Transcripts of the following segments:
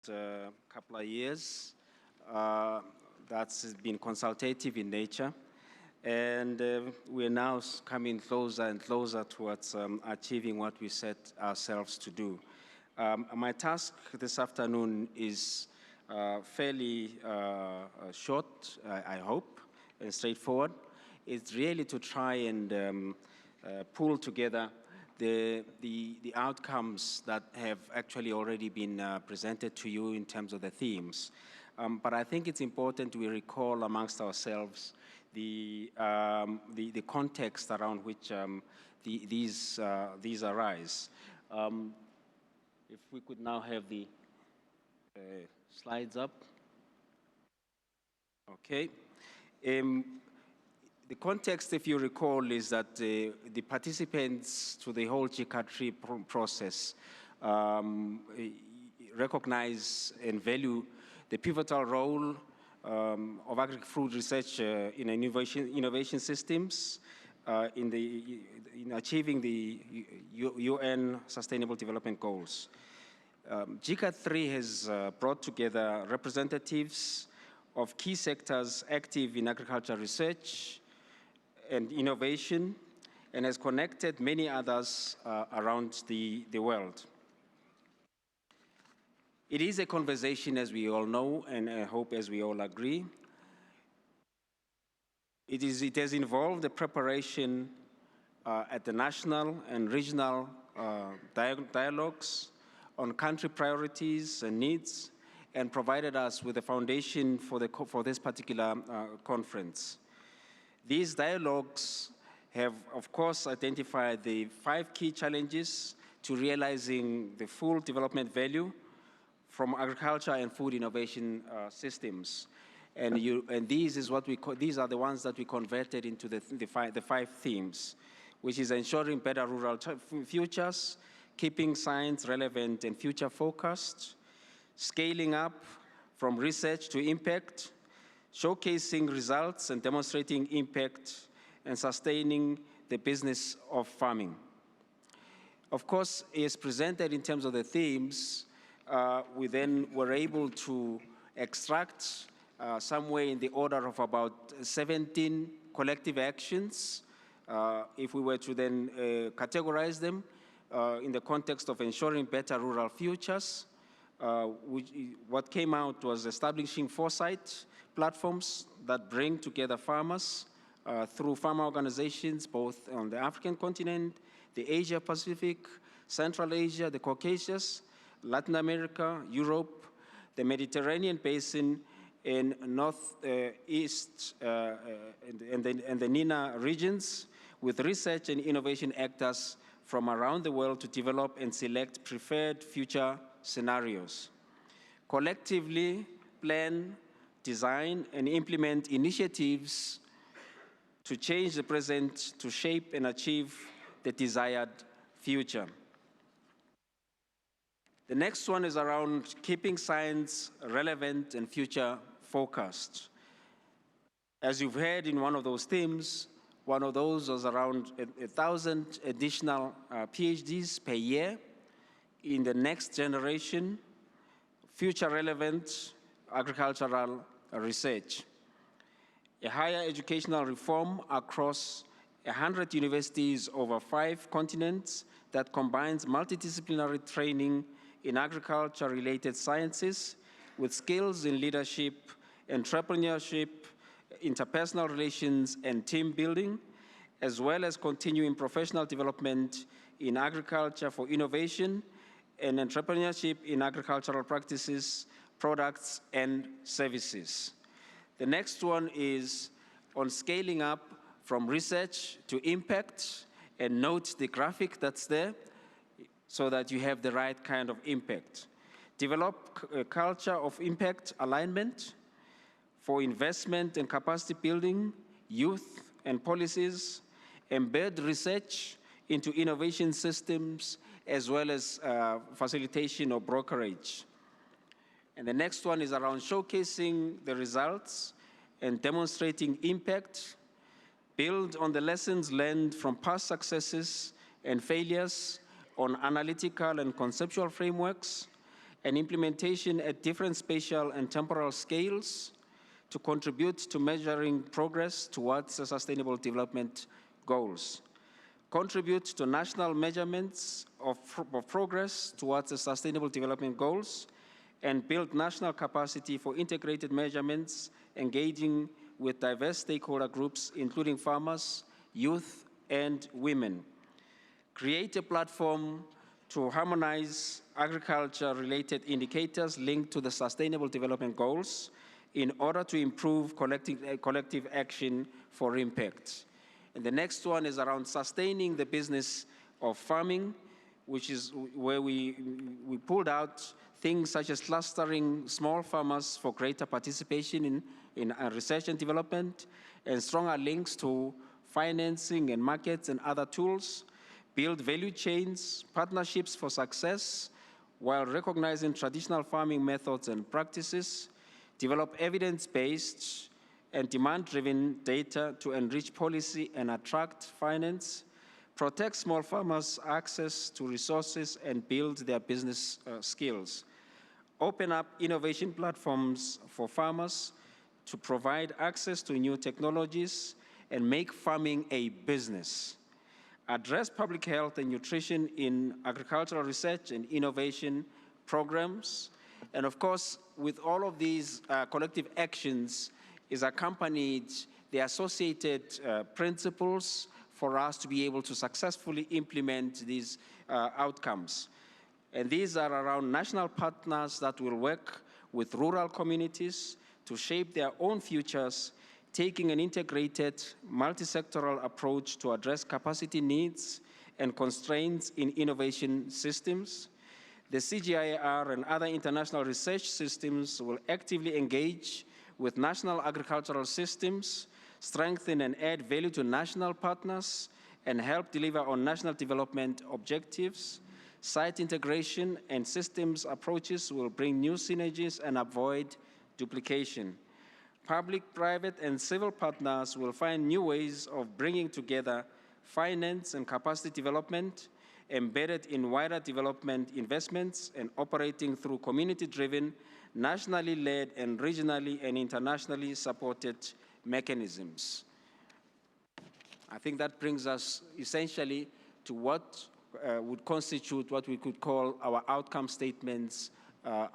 couple of years. That's been consultative in nature. And we're now coming closer and closer towards achieving what we set ourselves to do. My task this afternoon is fairly short, I hope, and straightforward. It's really to try and pull together the outcomes that have actually already been presented to you in terms of the themes. But I think it's important we recall amongst ourselves the context around which these arise. If we could now have the slides up. Okay. The context, if you recall, is that the participants to the whole GCARD3 process recognize and value the pivotal role of agri-food research in innovation systems in achieving the UN Sustainable Development Goals. GCARD3 has brought together representatives of key sectors active in agriculture research and innovation, and has connected many others around the world. It is a conversation, as we all know, and I hope as we all agree. It has involved the preparation at the national and regional dialogues on country priorities and needs, and provided us with a foundation for this particular conference. These dialogues have, of course, identified the 5 key challenges to realizing the full development value from agriculture and food innovation systems. And these are the ones that we converted into the 5 themes, which is ensuring better rural futures, keeping science relevant and future focused, scaling up from research to impact, showcasing results and demonstrating impact, and sustaining the business of farming. Of course, as presented in terms of the themes, we then were able to extract somewhere in the order of about 17 collective actions, if we were to then categorize them in the context of ensuring better rural futures. What came out was establishing foresight platforms that bring together farmers through farmer organizations, both on the African continent, the Asia Pacific, Central Asia, the Caucasus, Latin America, Europe, the Mediterranean basin, in Northeast and the NINA regions, with research and innovation actors from around the world to develop and select preferred future scenarios. Collectively plan, design, and implement initiatives to change the present, to shape and achieve the desired future. The next one is around keeping science relevant and future focused. As you've heard in one of those themes, one of those was around 1,000 additional PhDs per year in the next generation, future relevant agricultural research. A higher educational reform across 100 universities over 5 continents that combines multidisciplinary training in agriculture-related sciences with skills in leadership, entrepreneurship, interpersonal relations, and team building, as well as continuing professional development in agriculture for innovation and entrepreneurship in agricultural practices, products, and services. The next one is on scaling up from research to impact, and note the graphic that's there so that you have the right kind of impact. Develop a culture of impact alignment for investment and capacity building, youth and policies, embed research into innovation systems, as well as facilitation or brokerage. And the next one is around showcasing the results and demonstrating impact, build on the lessons learned from past successes and failures on analytical and conceptual frameworks, and implementation at different spatial and temporal scales to contribute to measuring progress towards the Sustainable Development Goals. Contribute to national measurements of progress towards the Sustainable Development Goals, and build national capacity for integrated measurements, engaging with diverse stakeholder groups, including farmers, youth, and women. Create a platform to harmonize agriculture-related indicators linked to the Sustainable Development Goals in order to improve collective action for impact. And the next one is around sustaining the business of farming, which is where we pulled out things such as clustering small farmers for greater participation in research and development, and stronger links to financing and markets and other tools, build value chains, partnerships for success, while recognizing traditional farming methods and practices, develop evidence-based and demand-driven data to enrich policy and attract finance, protect small farmers' access to resources and build their business skills, open up innovation platforms for farmers to provide access to new technologies and make farming a business, address public health and nutrition in agricultural research and innovation programs. And of course, with all of these collective actions is accompanied the associated principles for us to be able to successfully implement these outcomes. And these are around national partners that will work with rural communities to shape their own futures, taking an integrated, multi-sectoral approach to address capacity needs and constraints in innovation systems. The CGIAR and other international research systems will actively engage with national agricultural systems, strengthen and add value to national partners, and help deliver on national development objectives. Site integration and systems approaches will bring new synergies and avoid duplication. Public, private, and civil partners will find new ways of bringing together finance and capacity development, embedded in wider development investments, and operating through community-driven, nationally led, and regionally and internationally supported mechanisms. I think that brings us essentially to what would constitute what we could call our outcome statements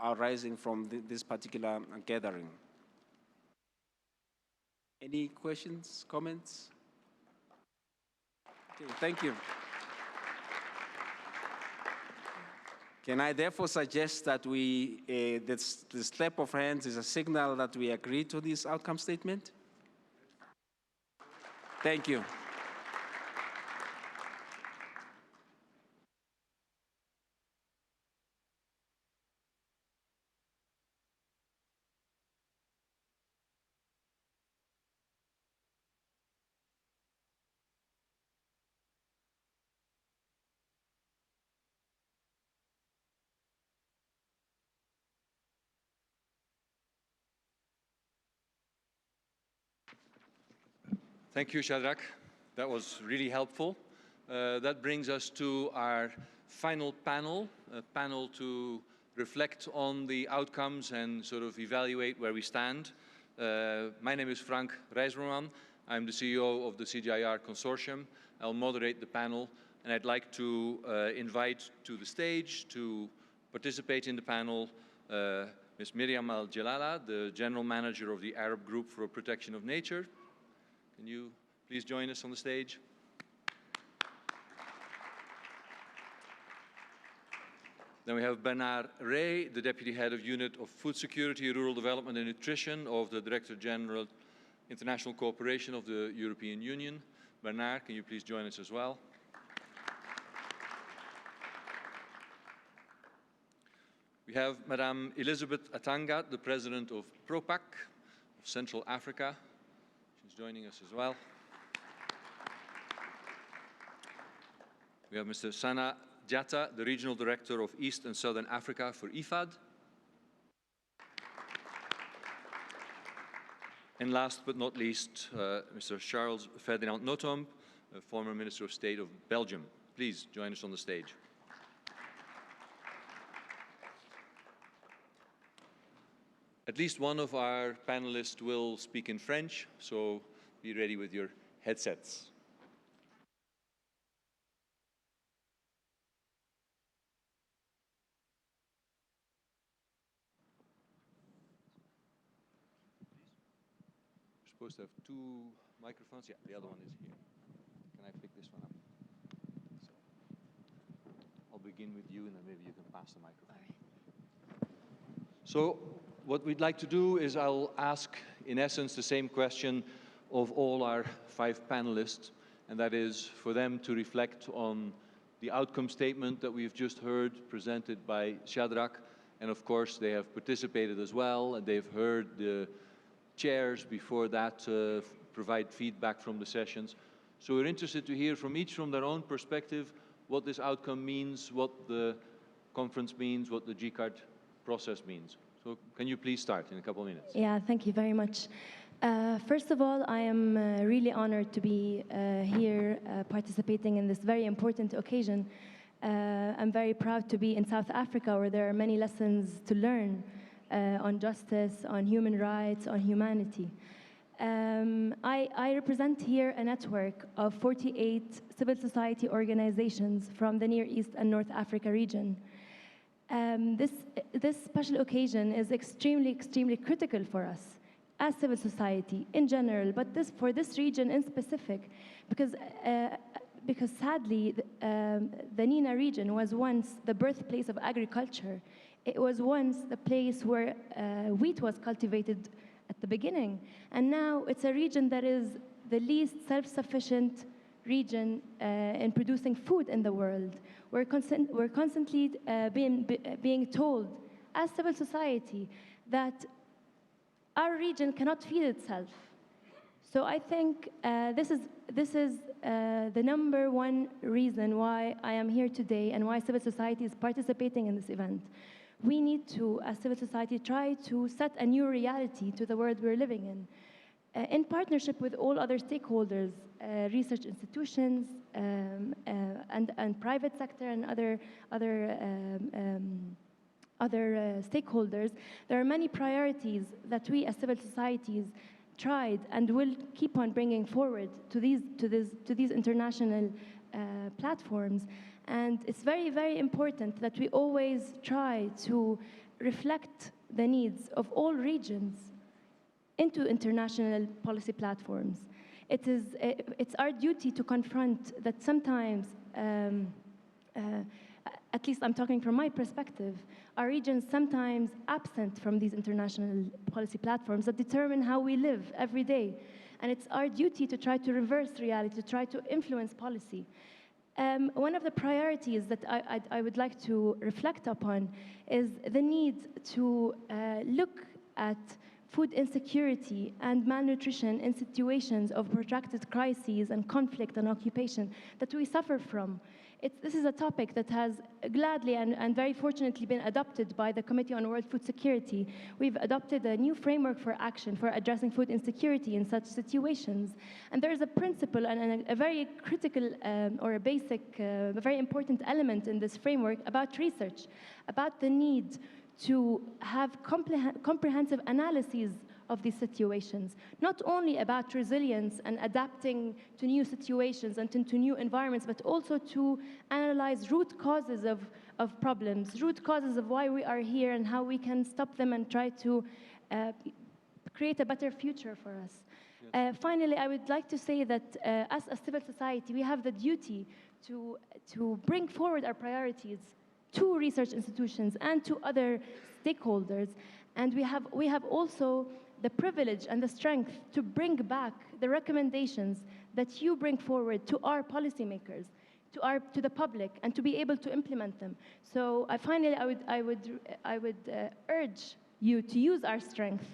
arising from this particular gathering. Any questions, comments? Okay, thank you. Can I therefore suggest that this clap of hands is a signal that we agree to this outcome statement? Thank you. Thank you, Shadrach. That was really helpful. That brings us to our final panel, a panel to reflect on the outcomes and sort of evaluate where we stand. My name is Frank Rijsberman. I'm the CEO of the CGIAR Consortium. I'll moderate the panel, and I'd like to invite to the stage to participate in the panel Ms. Miriam Al-Jalala, the General Manager of the Arab Group for Protection of Nature. Can you please join us on the stage? Then we have Bernard Rey, the Deputy Head of Unit of Food Security, Rural Development and Nutrition of the Director General International Cooperation of the European Union. Bernard, can you please join us as well? We have Madame Elizabeth Atanga, the President of PROPAC of Central Africa. She's joining us as well. We have Mr. Sana Jatta, the Regional Director of East and Southern Africa for IFAD. And last but not least, Mr. Charles Ferdinand Nothomb, former Minister of State of Belgium. Please join us on the stage. At least one of our panelists will speak in French, so be ready with your headsets. You're supposed to have two microphones. Yeah, the other one is here. Can I pick this one up? So, I'll begin with you, and then maybe you can pass the microphone. So what we'd like to do is I'll ask, in essence, the same question of all our 5 panelists, and that is for them to reflect on the outcome statement that we've just heard presented by Shadrach, and of course they have participated as well, and they've heard the chairs before that provide feedback from the sessions. So we're interested to hear from each from their own perspective what this outcome means, what the conference means, what the GCARD process means. So can you please start in a couple of minutes? Yeah, thank you very much. First of all, I am really honored to be here participating in this very important occasion. I'm very proud to be in South Africa, where there are many lessons to learn on justice, on human rights, on humanity. I represent here a network of 48 civil society organizations from the Near East and North Africa region. This special occasion is extremely critical for us as civil society in general, but for this region in specific, because sadly, the NENA region was once the birthplace of agriculture. It was once the place where wheat was cultivated at the beginning, and now it's a region that is the least self-sufficient region in producing food in the world. We're constantly being told as civil society that our region cannot feed itself. So I think this is the number one reason why I am here today and why civil society is participating in this event. We need to, as civil society, try to set a new reality to the world we're living in partnership with all other stakeholders, research institutions, and private sector and other stakeholders. There are many priorities that we as civil societies tried and will keep on bringing forward to these international platforms. And it's very important that we always try to reflect the needs of all regions into international policy platforms. It's our duty to confront that sometimes, at least I'm talking from my perspective, our regions sometimes absent from these international policy platforms that determine how we live every day. And it's our duty to try to reverse reality, to try to influence policy. One of the priorities that I would like to reflect upon is the need to look at food insecurity and malnutrition in situations of protracted crises and conflict and occupation that we suffer from. This is a topic that has gladly and very fortunately been adopted by the Committee on World Food Security. We've adopted a new framework for action for addressing food insecurity in such situations. And there is a principle and a very critical or a basic, very important element in this framework about research, about the need to have comprehensive analyses of these situations, not only about resilience and adapting to new situations and to new environments, but also to analyze root causes of problems, root causes of why we are here and how we can stop them and try to create a better future for us. Yes. Finally, I would like to say that as a civil society, we have the duty to bring forward our priorities to research institutions and to other stakeholders. And we have also the privilege and the strength to bring back the recommendations that you bring forward to our policymakers, to the public, and to be able to implement them. So finally, I would urge you to use our strength,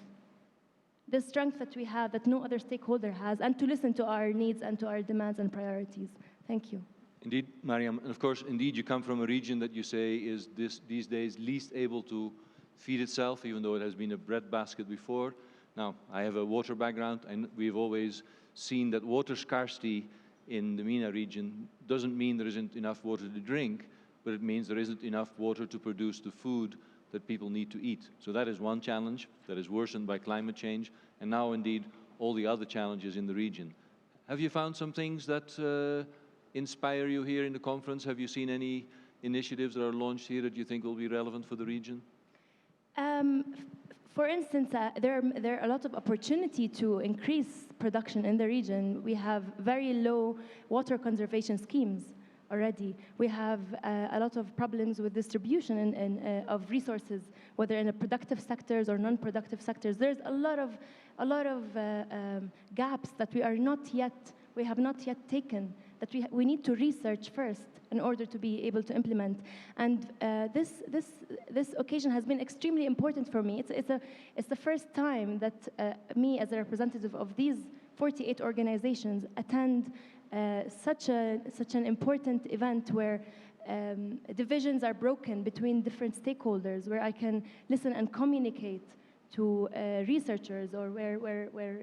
the strength that we have that no other stakeholder has, and to listen to our needs and to our demands and priorities. Thank you. Indeed, Mariam, and of course, indeed, you come from a region that you say is these days least able to feed itself, even though it has been a breadbasket before. Now, I have a water background, and we've always seen that water scarcity in the MENA region doesn't mean there isn't enough water to drink, but it means there isn't enough water to produce the food that people need to eat. So that is one challenge that is worsened by climate change, and now indeed all the other challenges in the region. Have you found some things that inspire you here in the conference? Have you seen any initiatives that are launched here that you think will be relevant for the region? For instance, there are a lot of opportunity to increase production in the region. We have very low water conservation schemes already. We have a lot of problems with distribution of resources, whether in the productive sectors or non-productive sectors. There's a lot of gaps that we have not yet taken, that we need to research first in order to be able to implement. And this occasion has been extremely important for me. It's the first time that me, as a representative of these 48 organizations, attend such an important event where divisions are broken between different stakeholders, where I can listen and communicate to researchers, or where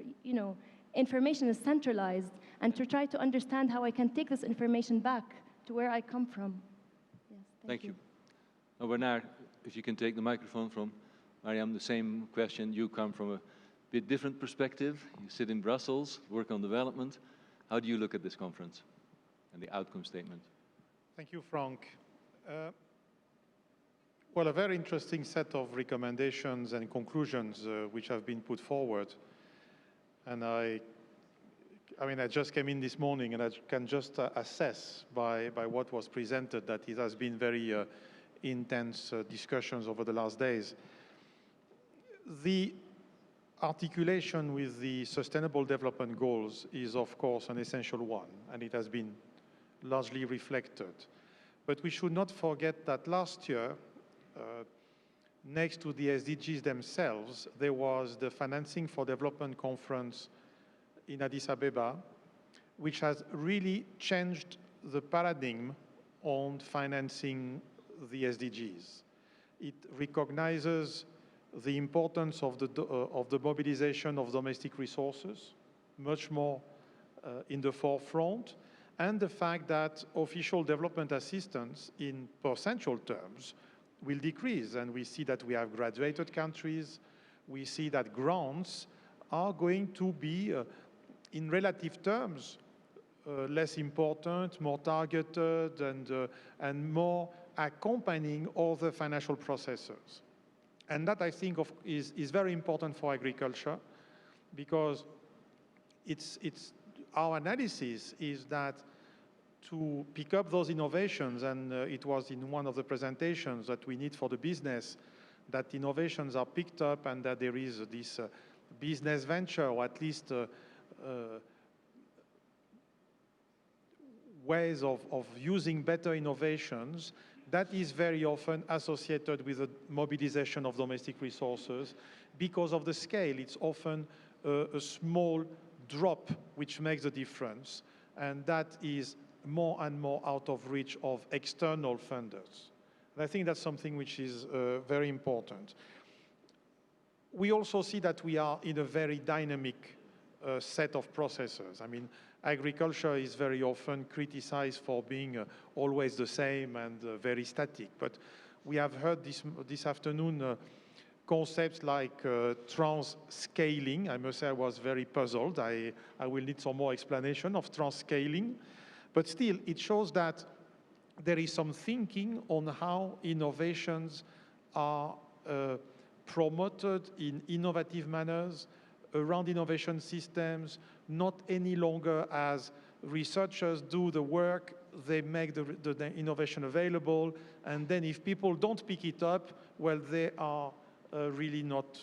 information is centralized, and to try to understand how I can take this information back to where I come from. Yes, thank you. Now, Bernard, if you can take the microphone from Mariam, the same question. You come from a bit different perspective. You sit in Brussels, work on development. How do you look at this conference and the outcome statement? Thank you, Frank. Well, a very interesting set of recommendations and conclusions which have been put forward. And I just came in this morning, and I can just assess by what was presented that it has been very intense discussions over the last days. The articulation with the Sustainable Development Goals is, of course, an essential one, and it has been largely reflected. But we should not forget that last year, next to the SDGs themselves, there was the Financing for Development Conference in Addis Ababa, which has really changed the paradigm on financing the SDGs. It recognizes the importance of the mobilization of domestic resources, much more in the forefront, and the fact that official development assistance in percentual terms will decrease. And we see that we have graduated countries. We see that grants are going to be, in relative terms, less important, more targeted, and more accompanying other financial processors. And that, I think, is very important for agriculture, because our analysis is that to pick up those innovations, and it was in one of the presentations that we need for the business, that innovations are picked up and that there is this business venture, or at least ways of using better innovations, that is very often associated with the mobilization of domestic resources. Because of the scale, it's often a small drop which makes a difference, and that is more and more out of reach of external funders. And I think that's something which is very important. We also see that we are in a very dynamic set of processes. I mean, agriculture is very often criticized for being always the same and very static. But we have heard this afternoon concepts like trans-scaling. I must say I was very puzzled. I will need some more explanation of trans-scaling. But still, it shows that there is some thinking on how innovations are promoted in innovative manners, around innovation systems, not any longer as researchers do the work, they make the innovation available, and then if people don't pick it up, well, they are really not,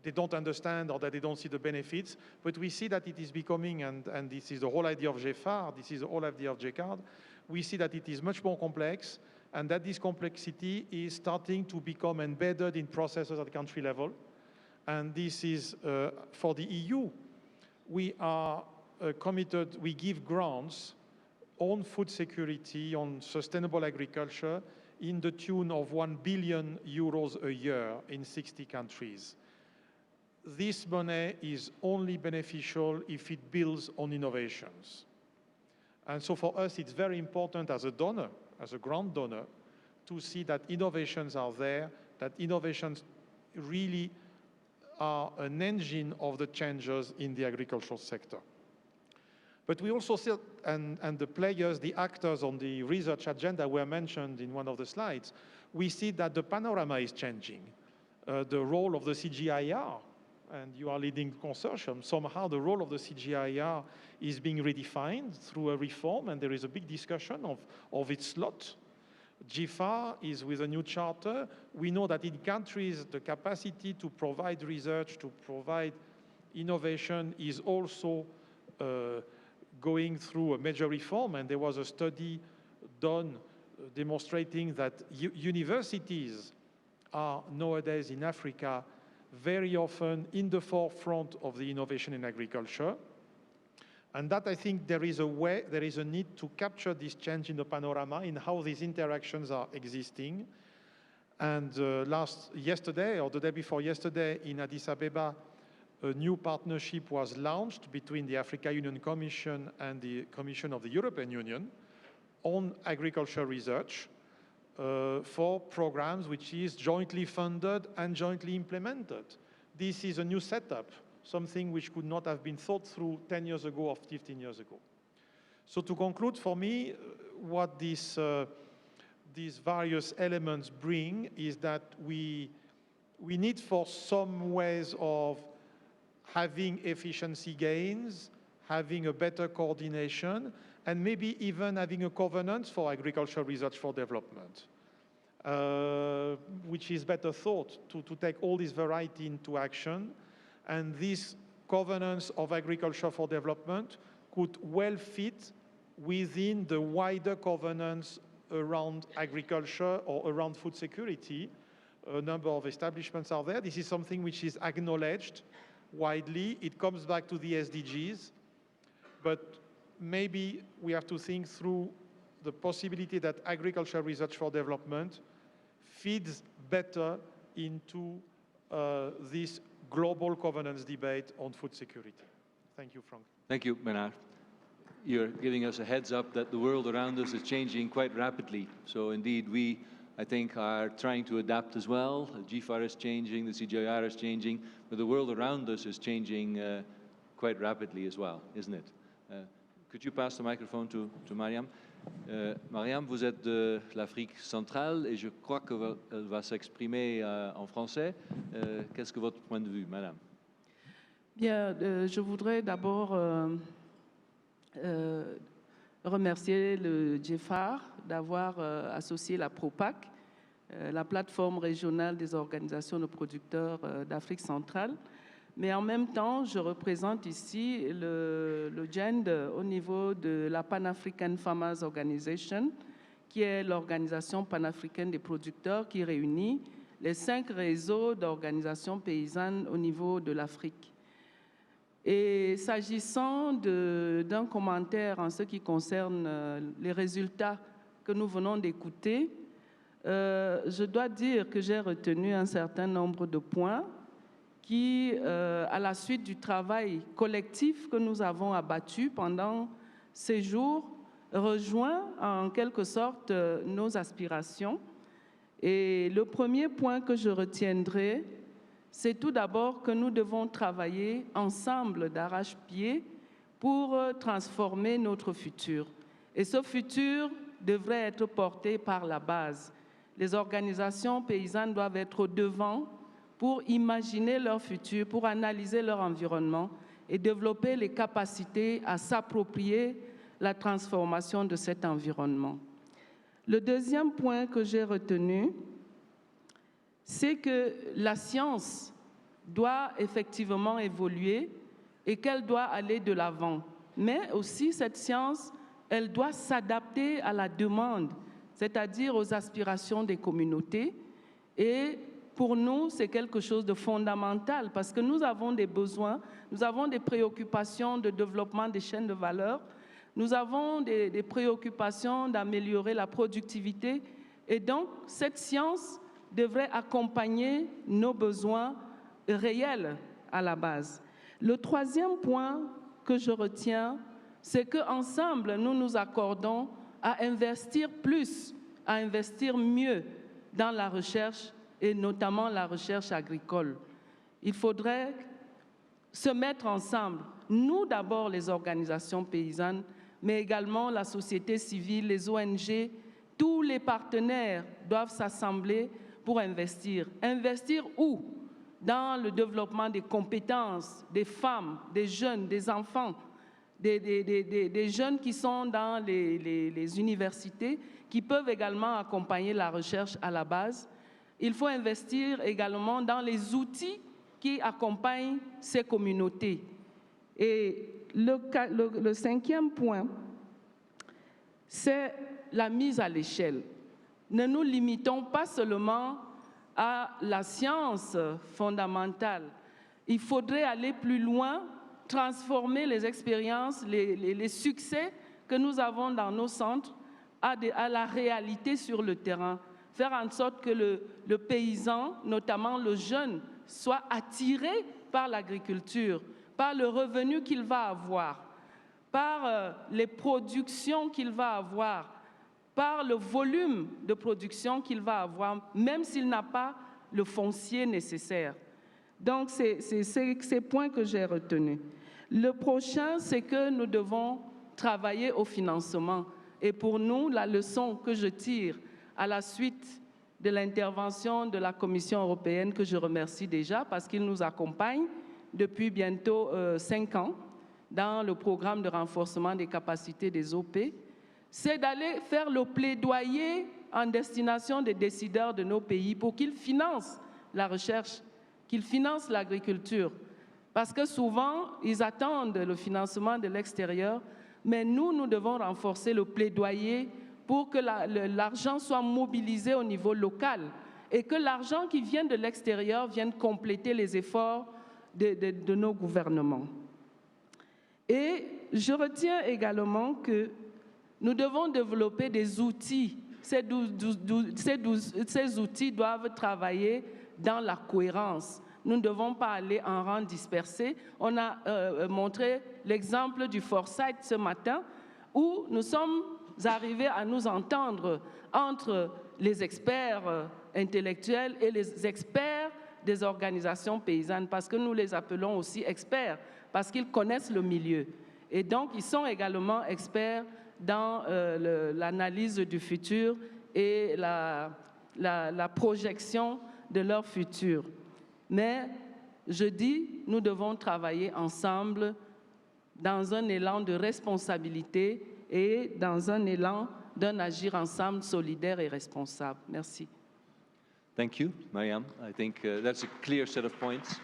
they don't understand, or that they don't see the benefits. But we see that it is becoming, and this is the whole idea of GFAR, this is the whole idea of GCARD, we see that it is much more complex, and that this complexity is starting to become embedded in processes at the country level. And this is, for the EU, we are committed, we give grants on food security, on sustainable agriculture, in the tune of 1 billion euros a year in 60 countries. This money is only beneficial if it builds on innovations. And so for us, it's very important as a donor, as a grant donor, to see that innovations are there, that innovations really are an engine of the changes in the agricultural sector. But we also see, and the players, the actors on the research agenda were mentioned in one of the slides, we see that the panorama is changing. The role of the CGIAR, and you are leading the consortium, somehow the role of the CGIAR is being redefined through a reform, and there is a big discussion of its slot. GFAR is with a new charter. We know that in countries, the capacity to provide research, to provide innovation is also going through a major reform, and there was a study done demonstrating that universities are nowadays in Africa very often in the forefront of the innovation in agriculture. And that, I think, there is a need to capture this change in the panorama, in how these interactions are existing. And yesterday, or the day before yesterday, in Addis Ababa, a new partnership was launched between the Africa Union Commission and the Commission of the European Union on agriculture research for programs which is jointly funded and jointly implemented. This is a new setup, something which could not have been thought through 10 years ago or 15 years ago. So to conclude, for me, what these various elements bring is that we need for some ways of having efficiency gains, having a better coordination, and maybe even having a governance for agricultural research for development, which is better thought to take all this variety into action. And this governance of agriculture for development could well fit within the wider governance around agriculture or around food security. A number of establishments are there. This is something which is acknowledged widely. It comes back to the SDGs, but maybe we have to think through the possibility that agriculture research for development feeds better into this global governance debate on food security. Thank you, Frank. Thank you, Bernard. You're giving us a heads up that the world around us is changing quite rapidly. So indeed, we, I think, are trying to adapt as well. GFAR is changing, the CGIAR is changing, but the world around us is changing quite rapidly as well, isn't it? Could you pass the microphone to Mariam? Mariam, vous êtes de l'Afrique centrale et je crois qu'elle va s'exprimer en français. Qu'est-ce que votre point de vue, madame? Bien, je voudrais d'abord remercier le GCARD d'avoir associé la PROPAC, la plateforme régionale des organisations de producteurs d'Afrique centrale. Mais en même temps, je représente ici le GEND au niveau de la Pan-African Farmers Organization, qui est l'organisation panafricaine des producteurs qui réunit les 5 réseaux d'organisations paysannes au niveau de l'Afrique. Et s'agissant d'un commentaire en ce qui concerne les résultats que nous venons d'écouter, je dois dire que j'ai retenu un certain nombre de points qui, à la suite du travail collectif que nous avons abattu pendant ces jours, rejoint en quelque sorte nos aspirations. Et le premier point que je retiendrai, c'est tout d'abord que nous devons travailler ensemble d'arrache-pied pour transformer notre futur. Et ce futur devrait être porté par la base. Les organisations paysannes doivent être au devant pour imaginer leur futur, pour analyser leur environnement et développer les capacités à s'approprier la transformation de cet environnement. Le deuxième point que j'ai retenu, c'est que la science doit effectivement évoluer et qu'elle doit aller de l'avant. Mais aussi, cette science, elle doit s'adapter à la demande, c'est-à-dire aux aspirations des communautés. Et pour nous, c'est quelque chose de fondamental parce que nous avons des besoins, nous avons des préoccupations de développement des chaînes de valeur, nous avons des préoccupations d'améliorer la productivité. Et donc, cette science devrait accompagner nos besoins réels à la base. Le troisième point que je retiens, c'est qu'ensemble, nous nous accordons à investir plus à investir mieux dans la recherche et notamment la recherche agricole. Il faudrait se mettre ensemble, nous d'abord les organisations paysannes, mais également la société civile, les ONG, tous les partenaires doivent s'assembler pour investir. Investir où? Dans le développement des compétences des femmes, des jeunes, des enfants, des jeunes qui sont dans les universités, qui peuvent également accompagner la recherche à la base. Il faut investir également dans les outils qui accompagnent ces communautés. Et le cinquième point, c'est la mise à l'échelle. Ne nous limitons pas seulement à la science fondamentale. Il faudrait aller plus loin, transformer les expériences, les succès que nous avons dans nos centres à la réalité sur le terrain. Faire en sorte que le paysan, notamment le jeune, soit attiré par l'agriculture, par le revenu qu'il va avoir, par les productions qu'il va avoir, par le volume de production qu'il va avoir, même s'il n'a pas le foncier nécessaire. Donc, c'est ces points que j'ai retenus. Le prochain, c'est que nous devons travailler au financement. Et pour nous, la leçon que je tire à la suite de l'intervention de la Commission européenne, que je remercie déjà parce qu'il nous accompagne depuis bientôt 5 ans dans le programme de renforcement des capacités des OP, c'est d'aller faire le plaidoyer en destination des décideurs de nos pays pour qu'ils financent la recherche, qu'ils financent l'agriculture. Parce que souvent, ils attendent le financement de l'extérieur, mais nous devons renforcer le plaidoyer pour que l'argent soit mobilisé au niveau local et que l'argent qui vient de l'extérieur vienne compléter les efforts de nos gouvernements. Et je retiens également que nous devons développer des outils. Ces outils doivent travailler dans la cohérence. Nous ne devons pas aller en rang dispersé. On a montré l'exemple du Foresight ce matin, où nous sommes arrivés à nous entendre entre les experts intellectuels et les experts des organisations paysannes, parce que nous les appelons aussi experts, parce qu'ils connaissent le milieu. Et donc, ils sont également experts dans l'analyse du futur et la projection de leur futur. Mais je dis, nous devons travailler ensemble dans un élan de responsabilité et dans un élan d'un agir ensemble solidaire et responsable. Merci. Thank you, Mariam. I think that's a clear set of points.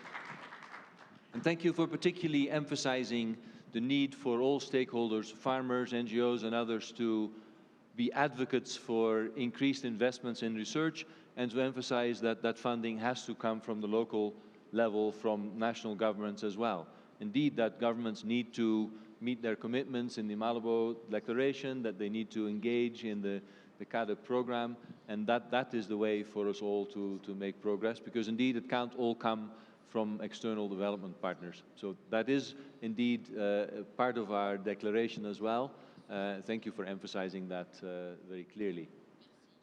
And thank you for particularly emphasizing the need for all stakeholders, farmers, NGOs, and others to be advocates for increased investments in research and to emphasize that that funding has to come from the local level, from national governments as well. Indeed, that governments need to meet their commitments in the Malabo Declaration, that they need to engage in the GCARD3 program, and that is the way for us all to make progress, because indeed it can't all come from external development partners. So that is indeed part of our declaration as well. Thank you for emphasizing that very clearly.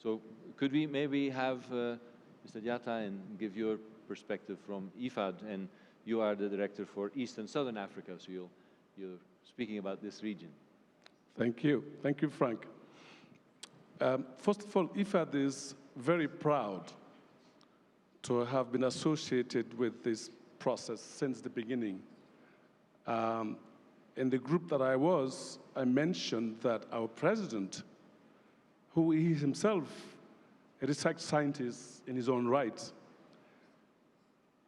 So could we maybe have Mr. Diatta and give your perspective from IFAD, and you are the director for East and Southern Africa, so you're speaking about this region. Thank you. Thank you, Frank. First of all, IFAD is very proud to have been associated with this process since the beginning. In the group that I mentioned that our president, who is himself a research scientist in his own right,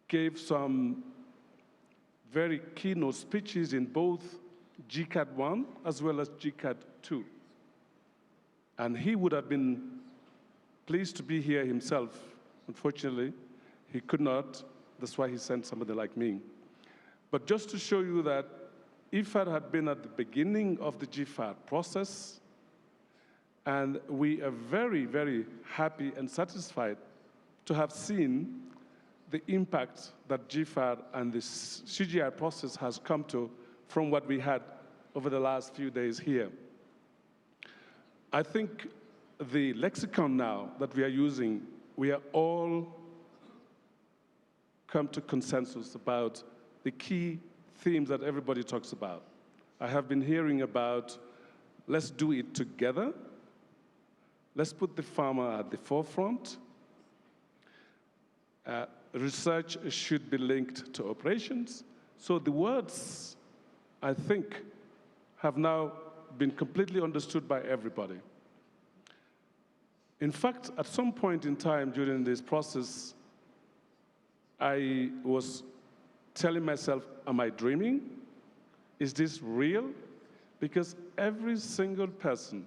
gave some very keynote speeches in both GCARD1 as well as GCARD2. And he would have been pleased to be here himself. Unfortunately, he could not. That's why he sent somebody like me. But just to show you that IFAD had been at the beginning of the GFAR process, and we are very, very happy and satisfied to have seen the impact that GFAR and the CGIAR process has come to from what we had over the last few days here. I think the lexicon now that we are using, we are all come to consensus about the key themes that everybody talks about. I have been hearing about, let's do it together. Let's put the farmer at the forefront. Research should be linked to operations. So the words, I think, have now been completely understood by everybody. In fact, at some point in time during this process, I was telling myself, am I dreaming? Is this real? Because every single person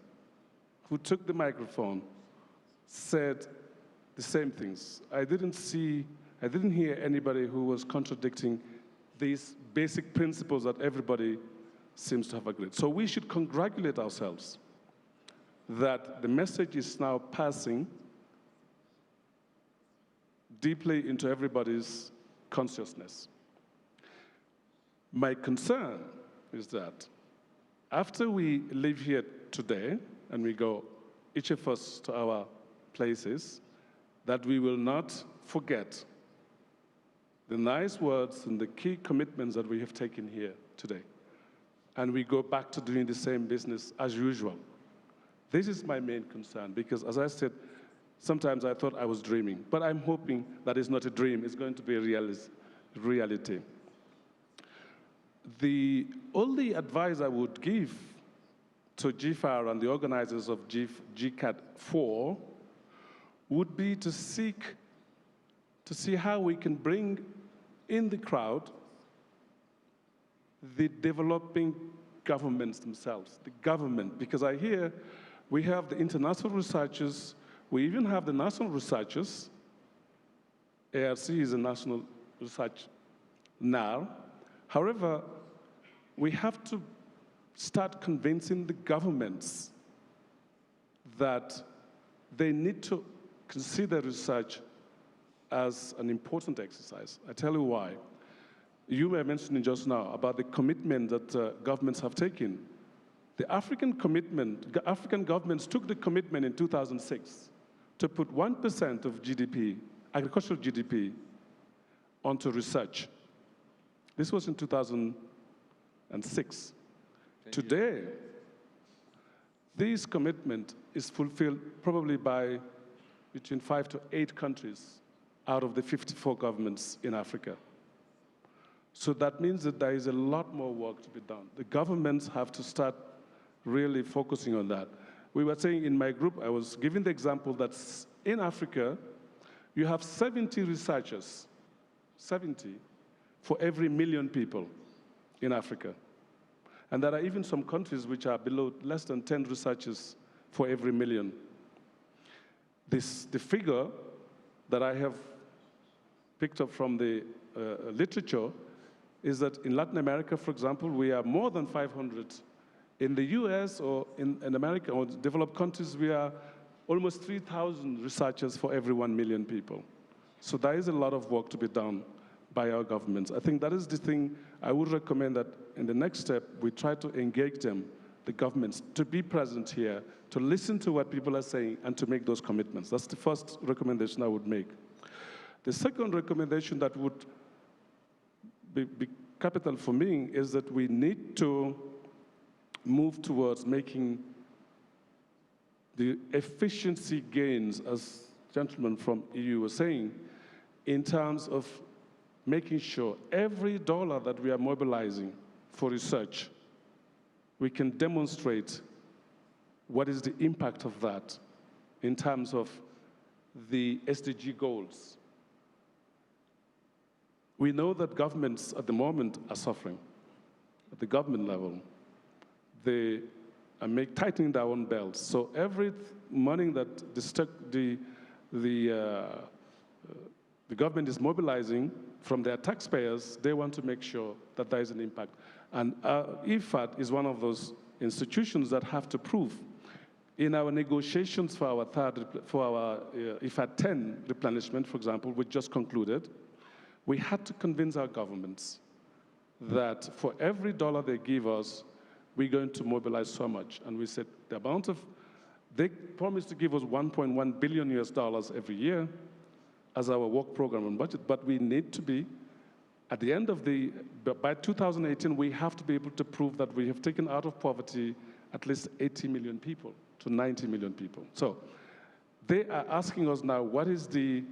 who took the microphone said the same things. I didn't hear anybody who was contradicting these basic principles that everybody seems to have agreed. So we should congratulate ourselves that the message is now passing deeply into everybody's consciousness. My concern is that after we leave here today and we go, each of us to our places, that we will not forget the nice words and the key commitments that we have taken here today. And we go back to doing the same business as usual. This is my main concern because, as I said, sometimes I thought I was dreaming, but I'm hoping that it's not a dream, it's going to be a reality. The only advice I would give to GFAR and the organizers of GCARD3 would be to see how we can bring in the crowd the developing governments themselves, the government, because I hear we have the international researchers, we even have the national researchers. ARC is a national research now. However, we have to start convincing the governments that they need to consider research as an important exercise. I tell you why. You were mentioning just now about the commitment that governments have taken. The African governments took the commitment in 2006 to put 1% of GDP, agricultural GDP, onto research. This was in 2006. Today, this commitment is fulfilled probably by between 5 to 8 countries out of the 54 governments in Africa. So that means that there is a lot more work to be done. The governments have to start really focusing on that. We were saying in my group, I was giving the example that in Africa, you have 70 researchers, 70, for every 1 million people in Africa. And there are even some countries which are below less than 10 researchers for every 1 million. The figure that I have picked up from the literature is that in Latin America, for example, we are more than 500. In the US or in America or developed countries, we are almost 3,000 researchers for every 1 million people. So there is a lot of work to be done by our governments. I think that is the thing I would recommend, that in the next step, we try to engage them, the governments, to be present here, to listen to what people are saying, and to make those commitments. That's the first recommendation I would make. The second recommendation that would be capital for me is that we need to move towards making the efficiency gains, as gentlemen from EU were saying, in terms of making sure every dollar that we are mobilizing for research, we can demonstrate what is the impact of that in terms of the SDG goals. We know that governments at the moment are suffering at the government level. They are tightening their own belts. So every money that the government is mobilizing from their taxpayers, they want to make sure that there is an impact. And IFAD is one of those institutions that have to prove. In our negotiations for our IFAD 10 replenishment, for example, which just concluded, we had to convince our governments that for every dollar they give us, we're going to mobilize so much. And we said the amount of They promised to give us $1.1 billion every year as our work program and budget, but we need to be, at the end of by 2018, we have to be able to prove that we have taken out of poverty at least 80 million people to 90 million people. So they are asking us now, what is the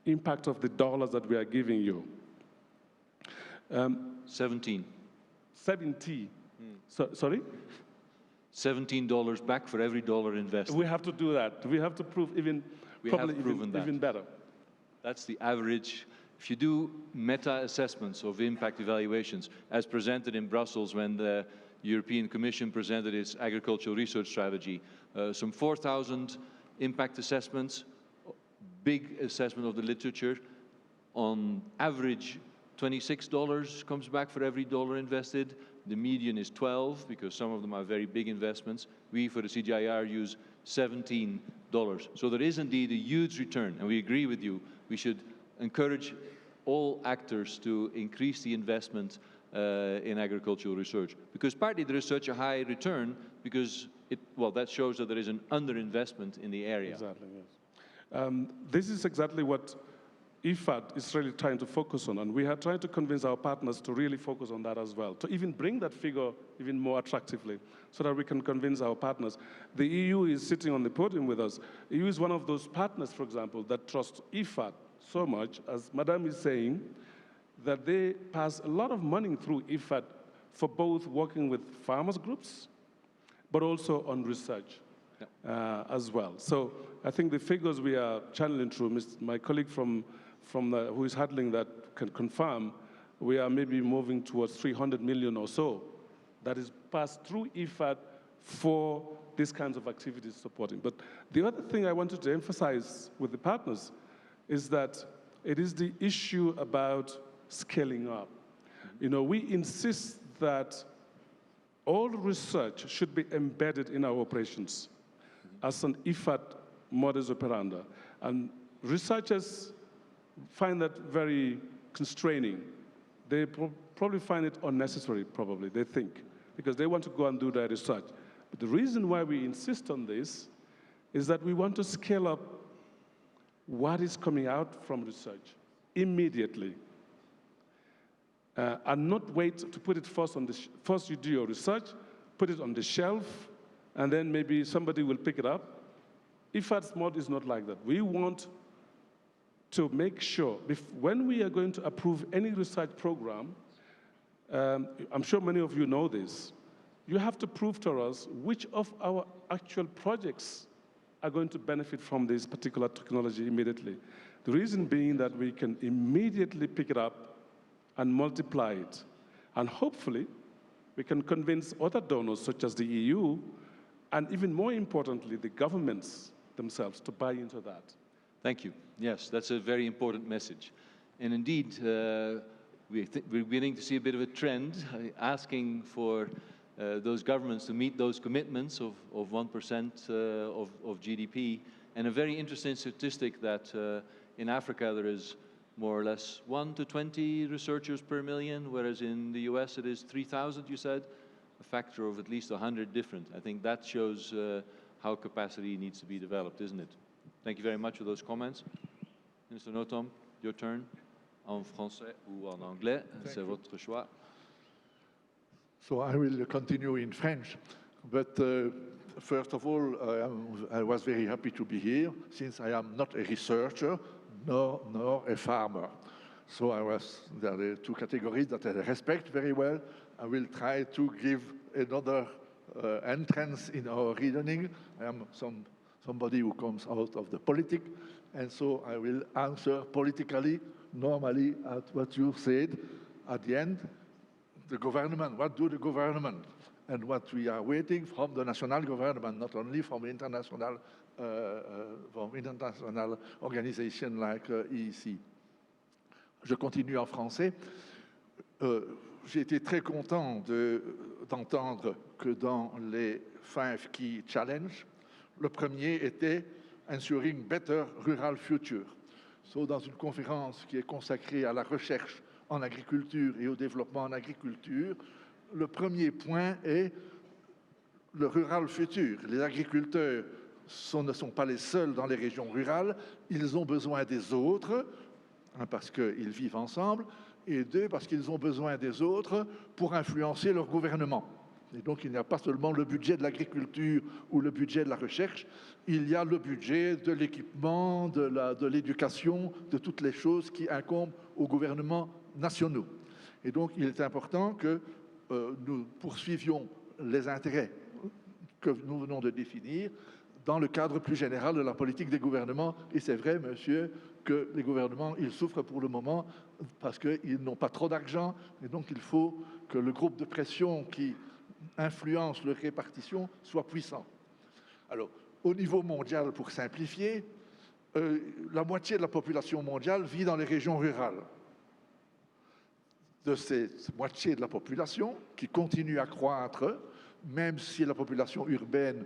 impact of the dollars that we are giving you? 17. 70. Sorry? $17 back for every dollar invested. We have to do that. We have to prove even better. That's the average. If you do meta-assessments of impact evaluations, as presented in Brussels when the European Commission presented its agricultural research strategy, some 4,000 impact assessments, big assessment of the literature. On average, $26 comes back for every dollar invested. The median is 12 because some of them are very big investments. We, for the CGIAR, use $17. So there is indeed a huge return, and we agree with you. We should encourage all actors to increase the investment in agricultural research, because partly there is such a high return because that shows that there is an underinvestment in the area. Exactly, yes. This is exactly what IFAD is really trying to focus on, and we are trying to convince our partners to really focus on that as well, to even bring that figure even more attractively, so that we can convince our partners. The EU is sitting on the podium with us. The EU is one of those partners, for example, that trust IFAD so much, as Madame is saying, that they pass a lot of money through IFAD for both working with farmers groups, but also on research as well. So I think the figures we are channeling through, my colleague who is handling that can confirm, we are maybe moving towards 300 million or so that is passed through IFAD for these kinds of activities supporting. But the other thing I wanted to emphasize with the partners is that it is the issue about scaling up. You know, we insist that all research should be embedded in our operations as an IFAD modus operandi. And researchers find that very constraining. They probably find it unnecessary, probably, they think, because they want to go and do their research. But the reason why we insist on this is that we want to scale up what is coming out from research immediately, and not wait to put it first on first you do your research, put it on the shelf, and then maybe somebody will pick it up. IFAD's model is not like that. We want to make sure, when we are going to approve any research program, I'm sure many of you know this, you have to prove to us which of our actual projects are going to benefit from this particular technology immediately. The reason being that we can immediately pick it up and multiply it. And hopefully, we can convince other donors, such as the EU, and even more importantly, the governments themselves, to buy into that. Thank you. Yes, that's a very important message. And indeed, we're beginning to see a bit of a trend, asking for those governments to meet those commitments of 1% of GDP. And a very interesting statistic that in Africa there is more or less 1 to 20 researchers per million, whereas in the US it is 3,000, you said, a factor of at least 100 different. I think that shows how capacity needs to be developed, isn't it? Thank you very much for those comments. Minister Notom, your turn. En français ou en anglais, c'est votre choix. So I will continue in French, but first of all, I was very happy to be here, since I am not a researcher, nor a farmer. So there are the two categories that I respect very well. I will try to give another entrance in our reasoning. I am somebody who comes out of the politics, and so I will answer politically, normally, at what you said. At the end, the government, what do the government, and what we are waiting from the national government, not only from international organizations like EEC. Je continue en français. J'ai été très content d'entendre que dans les 5 Key Challenges, le premier était Ensuring Better Rural Future. So, dans une conférence qui est consacrée à la recherche en agriculture et au développement en agriculture, le premier point est le rural futur. Les agriculteurs ne sont pas les seuls dans les régions rurales, ils ont besoin des autres, parce qu'ils vivent ensemble, et deux, parce qu'ils ont besoin des autres pour influencer leur gouvernement. Et donc, il n'y a pas seulement le budget de l'agriculture ou le budget de la recherche, il y a le budget de l'équipement, de l'éducation, de toutes les choses qui incombent aux gouvernements nationaux. Et donc, il est important que nous poursuivions les intérêts que nous venons de définir dans le cadre plus général de la politique des gouvernements. Et c'est vrai, monsieur, que les gouvernements, ils souffrent pour le moment parce qu'ils n'ont pas trop d'argent. Et donc, il faut que le groupe de pression qui influence leur répartition soit puissant. Alors, au niveau mondial, pour simplifier, la moitié de la population mondiale vit dans les régions rurales. De cette moitié de la population qui continue à croître, même si la population urbaine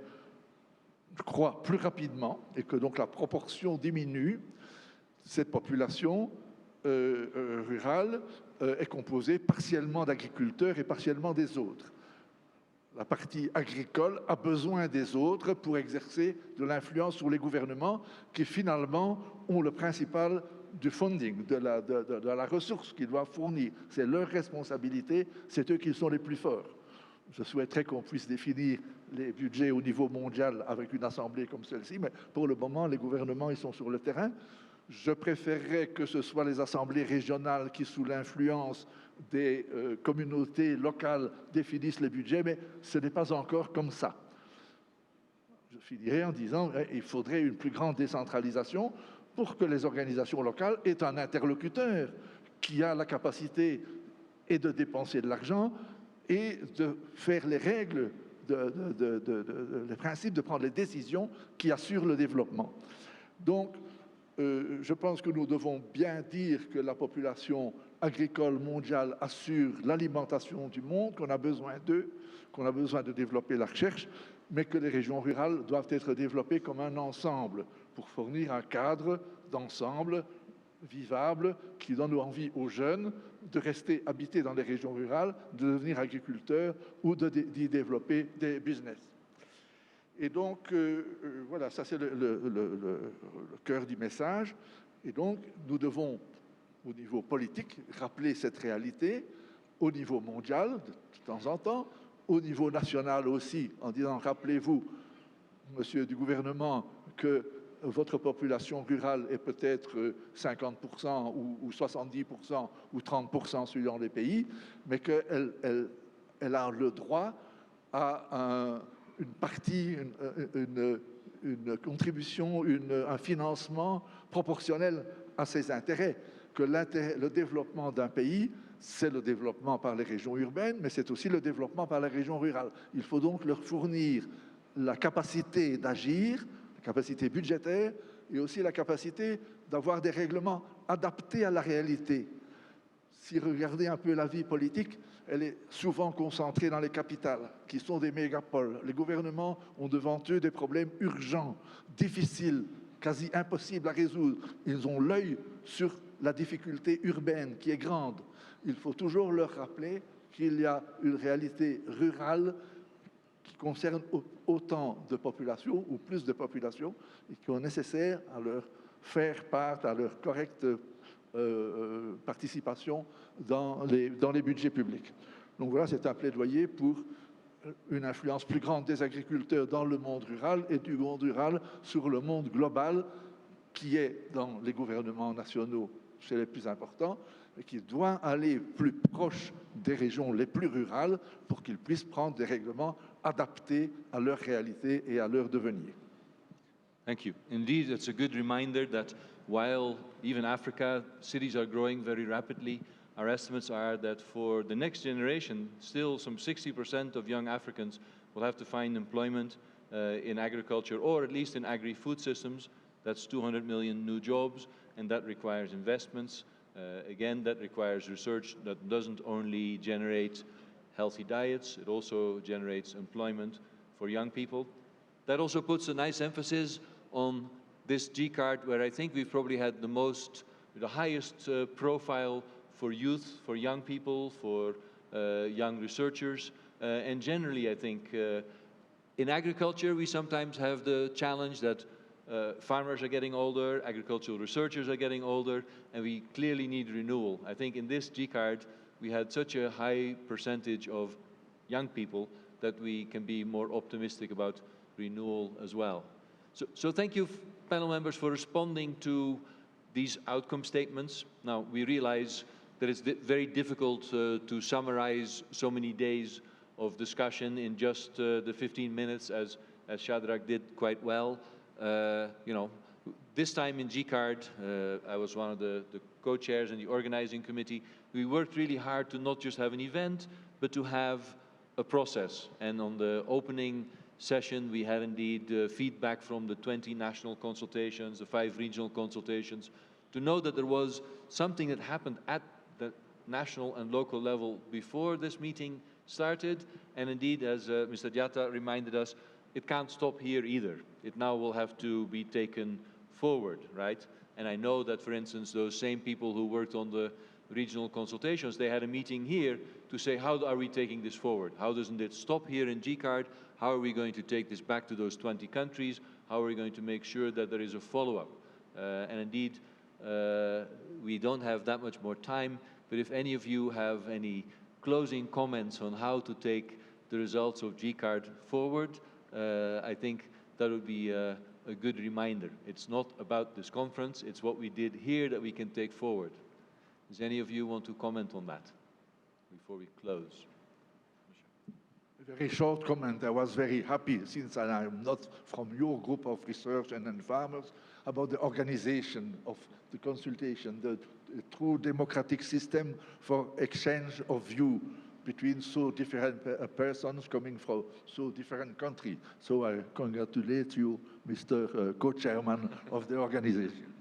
croît plus rapidement et que donc la proportion diminue, cette population rurale est composée partiellement d'agriculteurs et partiellement des autres. La partie agricole a besoin des autres pour exercer de l'influence sur les gouvernements qui finalement ont le principal du funding, de la ressource qu'ils doivent fournir. C'est leur responsabilité, c'est eux qui sont les plus forts. Je souhaiterais qu'on puisse définir les budgets au niveau mondial avec une assemblée comme celle-ci, mais pour le moment, les gouvernements, ils sont sur le terrain. Je préférerais que ce soit les assemblées régionales qui, sous l'influence des communautés locales, définissent les budgets, mais ce n'est pas encore comme ça. Je finirai en disant qu'il faudrait une plus grande décentralisation pour que les organisations locales aient un interlocuteur qui a la capacité et de dépenser de l'argent et de faire les règles, les principes, de prendre les décisions qui assurent le développement. Donc, je pense que nous devons bien dire que la population agricole mondiale assure l'alimentation du monde, qu'on a besoin d'eux, qu'on a besoin de développer la recherche, mais que les régions rurales doivent être développées comme un ensemble pour fournir un cadre d'ensemble vivable qui donne envie aux jeunes de rester habités dans les régions rurales, de devenir agriculteurs ou d'y développer des business. Et donc, voilà, ça c'est le cœur du message. Et donc, nous devons, au niveau politique, rappeler cette réalité, au niveau mondial, de temps en temps, au niveau national aussi, en disant, rappelez-vous, monsieur du gouvernement, que votre population rurale est peut-être 50% ou 70% ou 30% suivant les pays, mais qu'elle a le droit à une partie, une contribution, un financement proportionnel à ses intérêts, que le développement d'un pays, c'est le développement par les régions urbaines, mais c'est aussi le développement par les régions rurales. Il faut donc leur fournir la capacité d'agir, la capacité budgétaire, et aussi la capacité d'avoir des règlements adaptés à la réalité. Si vous regardez un peu la vie politique, elle est souvent concentrée dans les capitales, qui sont des mégapoles. Les gouvernements ont devant eux des problèmes urgents, difficiles, quasi impossibles à résoudre. Ils ont l'œil sur la difficulté urbaine qui est grande. Il faut toujours leur rappeler qu'il y a une réalité rurale qui concerne autant de populations ou plus de populations et qui est nécessaire à leur faire part, à leur correcte participation dans les budgets publics. Donc voilà, c'est un plaidoyer pour une influence plus grande des agriculteurs dans le monde rural et du monde rural sur le monde global qui est dans les gouvernements nationaux, c'est les plus importants, et qui doit aller plus proche des régions les plus rurales pour qu'ils puissent prendre des règlements adaptés à leur réalité et à leur devenir. Thank you. Indeed, it's a good reminder that while even Africa, cities are growing very rapidly, our estimates are that for the next generation, still some 60% of young Africans will have to find employment in agriculture or at least in agri-food systems. That's 200 million new jobs, and that requires investments. Again, that requires research that doesn't only generate healthy diets, it also generates employment for young people. That also puts a nice emphasis on this GCARD, where I think we've probably had the highest profile for youth, for young people, for young researchers, and generally I think In agriculture, we sometimes have the challenge that farmers are getting older, agricultural researchers are getting older, and we clearly need renewal. I think in this GCARD, we had such a high percentage of young people that we can be more optimistic about renewal as well. So thank you, panel members, for responding to these outcome statements. Now, we realize that it's very difficult to summarize so many days of discussion in just the 15 minutes, as Shadrach did quite well. You know, this time in GCARD, I was one of the co-chairs in the organizing committee. We worked really hard to not just have an event, but to have a process. And on the opening session, we had indeed feedback from the 20 national consultations, the 5 regional consultations, to know that there was something that happened at the national and local level before this meeting started. And indeed, as Mr. Diatta reminded us, it can't stop here either. It now will have to be taken forward, right? And I know that, for instance, those same people who worked on the regional consultations, they had a meeting here to say, how are we taking this forward? How doesn't it stop here in GCARD? How are we going to take this back to those 20 countries? How are we going to make sure that there is a follow-up? And indeed, we don't have that much more time, but if any of you have any closing comments on how to take the results of GCARD forward, I think that would be a good reminder. It's not about this conference, it's what we did here that we can take forward. Does any of you want to comment on that before we close? A very short comment. I was very happy, since I am not from your group of research and farmers, about the organization of the consultation, the true democratic system for exchange of view between so different persons coming from so different countries. So I congratulate you, Mr. Co-Chairman of the organization.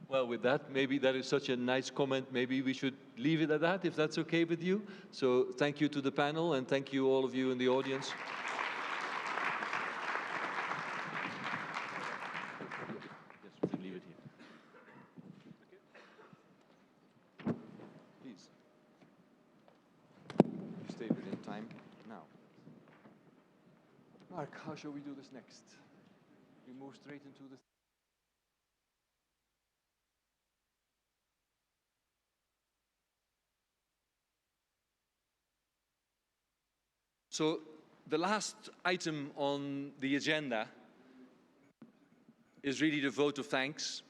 Well, with that, maybe that is such a nice comment, maybe we should leave it at that, if that's okay with you. So thank you to the panel, and thank you all of you in the audience. Yes, we can leave it here. Please. Stay within time now. Mark, how shall we do this next? We move straight into the... So the last item on the agenda is really the vote of thanks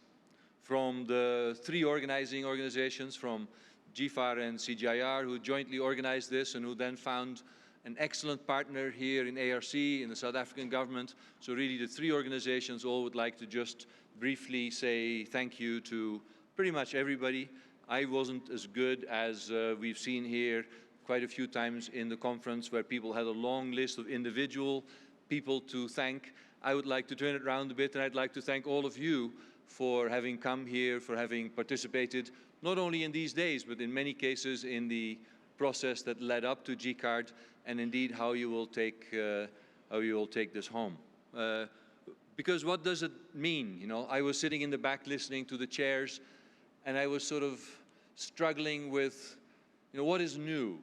from the 3 organizing organizations, from GFAR and CGIAR, who jointly organized this and who then found an excellent partner here in ARC, in the South African government. So really the 3 organizations all would like to just briefly say thank you to pretty much everybody. I wasn't as good as we've seen here quite a few times in the conference, where people had a long list of individual people to thank. I would like to turn it around a bit, and I'd like to thank all of you for having come here, for having participated, not only in these days, but in many cases in the process that led up to GCARD, and indeed how you will take this home. Because what does it mean? You know, I was sitting in the back listening to the chairs, and I was sort of struggling with, you know, what is new?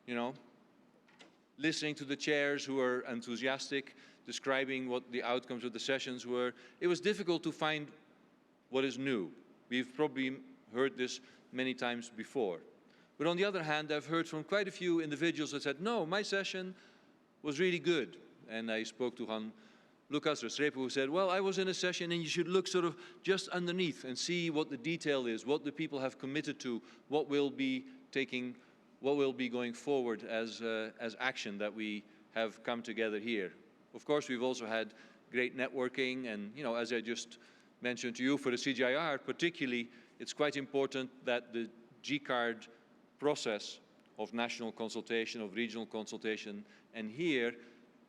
You know, listening to the chairs who are enthusiastic, describing what the outcomes of the sessions were. It was difficult to find what is new. We've probably heard this many times before. But on the other hand, I've heard from quite a few individuals that said, no, my session was really good. And I spoke to Han Lucas Restrepo, who said, well, I was in a session and you should look sort of just underneath and see what the detail is, what the people have committed to, what will be going forward as action that we have come together here. Of course, we've also had great networking, and, you know, as I just mentioned to you, for the CGIAR particularly, it's quite important that the GCARD process of national consultation, of regional consultation, and here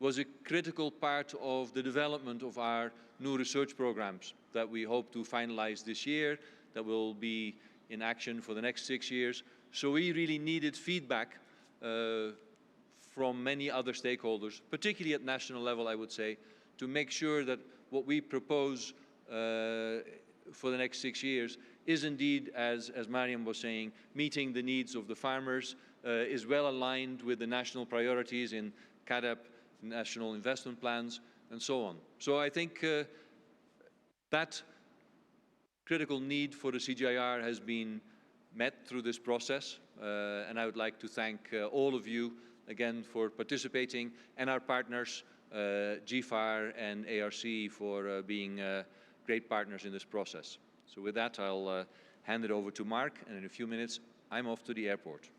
was a critical part of the development of our new research programs that we hope to finalize this year, that will be in action for the next 6 years. So we really needed feedback from many other stakeholders, particularly at national level, I would say, to make sure that what we propose for the next 6 years is indeed, as Mariam was saying, meeting the needs of the farmers, is well aligned with the national priorities in CAADP national investment plans, and so on. So I think that critical need for the CGIAR has been met through this process, and I would like to thank all of you again for participating, and our partners, GFAR and ARC, for being great partners in this process. So with that, I'll hand it over to Mark, and in a few minutes, I'm off to the airport.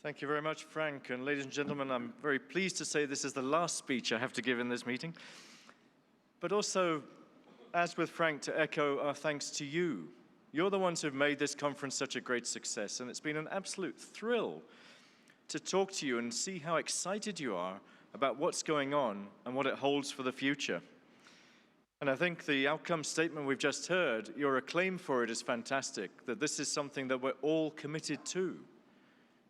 Thank you very much, Frank. And ladies and gentlemen, I'm very pleased to say this is the last speech I have to give in this meeting. But also, as with Frank, to echo our thanks to you. You're the ones who've made this conference such a great success, and it's been an absolute thrill to talk to you and see how excited you are about what's going on and what it holds for the future. And I think the outcome statement we've just heard, your acclaim for it is fantastic, that this is something that we're all committed to.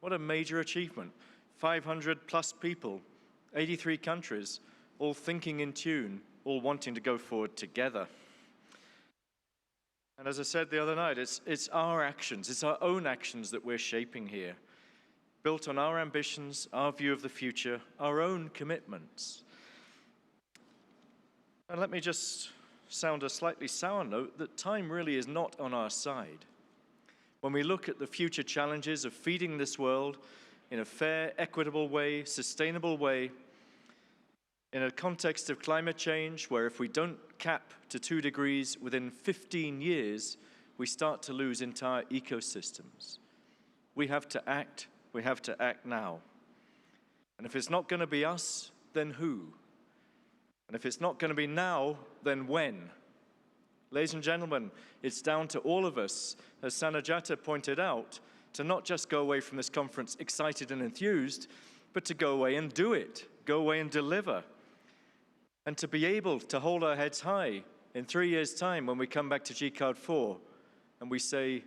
What a major achievement. 500 plus people, 83 countries, all thinking in tune, all wanting to go forward together. And as I said the other night, it's our actions, it's our own actions that we're shaping here, built on our ambitions, our view of the future, our own commitments. And let me just sound a slightly sour note that time really is not on our side. When we look at the future challenges of feeding this world in a fair, equitable way, sustainable way, in a context of climate change where if we don't cap to 2 degrees within 15 years, we start to lose entire ecosystems. We have to act now. And if it's not going to be us, then who? And if it's not going to be now, then when? Ladies and gentlemen, it's down to all of us, as Sanajata pointed out, to not just go away from this conference excited and enthused, but to go away and do it, go away and deliver, and to be able to hold our heads high in 3 years' time when we come back to GCARD4 and we say,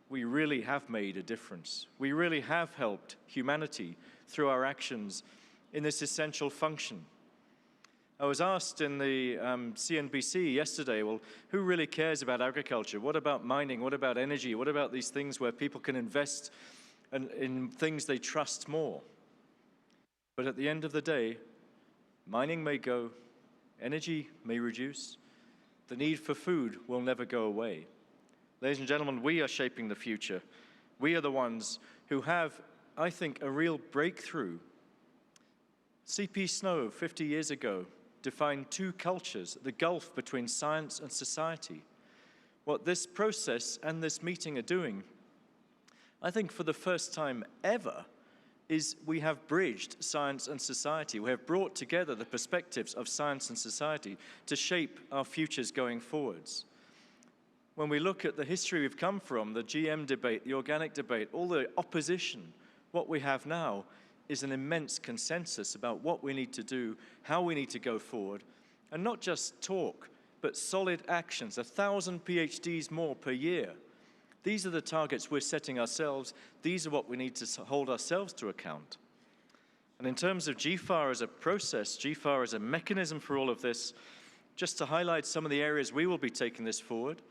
we really have made a difference. We really have helped humanity through our actions in this essential function. I was asked in the CNBC yesterday, well, who really cares about agriculture? What about mining? What about energy? What about these things where people can invest in things they trust more? But at the end of the day, mining may go, energy may reduce, the need for food will never go away. Ladies and gentlemen, we are shaping the future. We are the ones who have, I think, a real breakthrough. C.P. Snow, 50 years ago, defined 2 cultures, the gulf between science and society. What this process and this meeting are doing, I think for the first time ever, is we have bridged science and society. We have brought together the perspectives of science and society to shape our futures going forwards. When we look at the history we've come from, the GM debate, the organic debate, all the opposition, what we have now is an immense consensus about what we need to do, how we need to go forward, and not just talk, but solid actions, 1,000 PhDs more per year. These are the targets we're setting ourselves. These are what we need to hold ourselves to account. And in terms of GFAR as a process, GFAR as a mechanism for all of this, just to highlight some of the areas we will be taking this forward,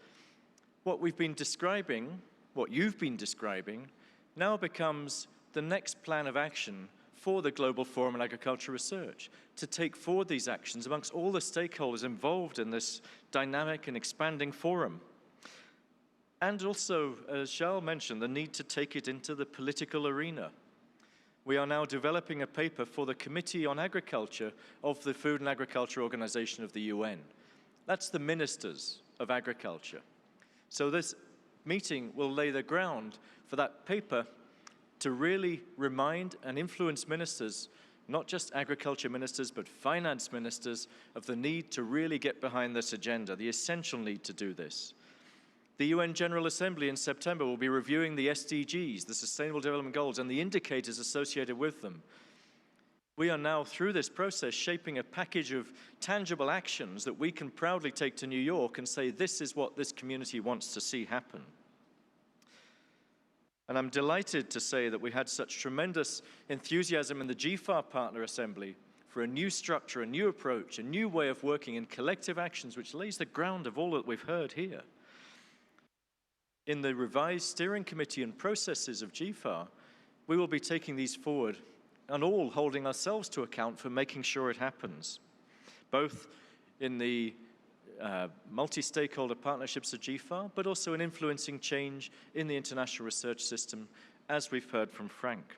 what we've been describing, what you've been describing, now becomes the next plan of action for the Global Forum on Agriculture Research, to take forward these actions amongst all the stakeholders involved in this dynamic and expanding forum. And also, as Charles mentioned, the need to take it into the political arena. We are now developing a paper for the Committee on Agriculture of the Food and Agriculture Organization of the UN. That's the ministers of agriculture. So this meeting will lay the ground for that paper to really remind and influence ministers, not just agriculture ministers, but finance ministers, of the need to really get behind this agenda, the essential need to do this. The UN General Assembly in September will be reviewing the SDGs, the Sustainable Development Goals, and the indicators associated with them. We are now, through this process, shaping a package of tangible actions that we can proudly take to New York and say, this is what this community wants to see happen. And I'm delighted to say that we had such tremendous enthusiasm in the GFAR Partner Assembly for a new structure, a new approach, a new way of working in collective actions, which lays the ground of all that we've heard here. In the revised steering committee and processes of GFAR, we will be taking these forward and all holding ourselves to account for making sure it happens, both in the multi-stakeholder partnerships of GFAR, but also in influencing change in the international research system, as we've heard from Frank.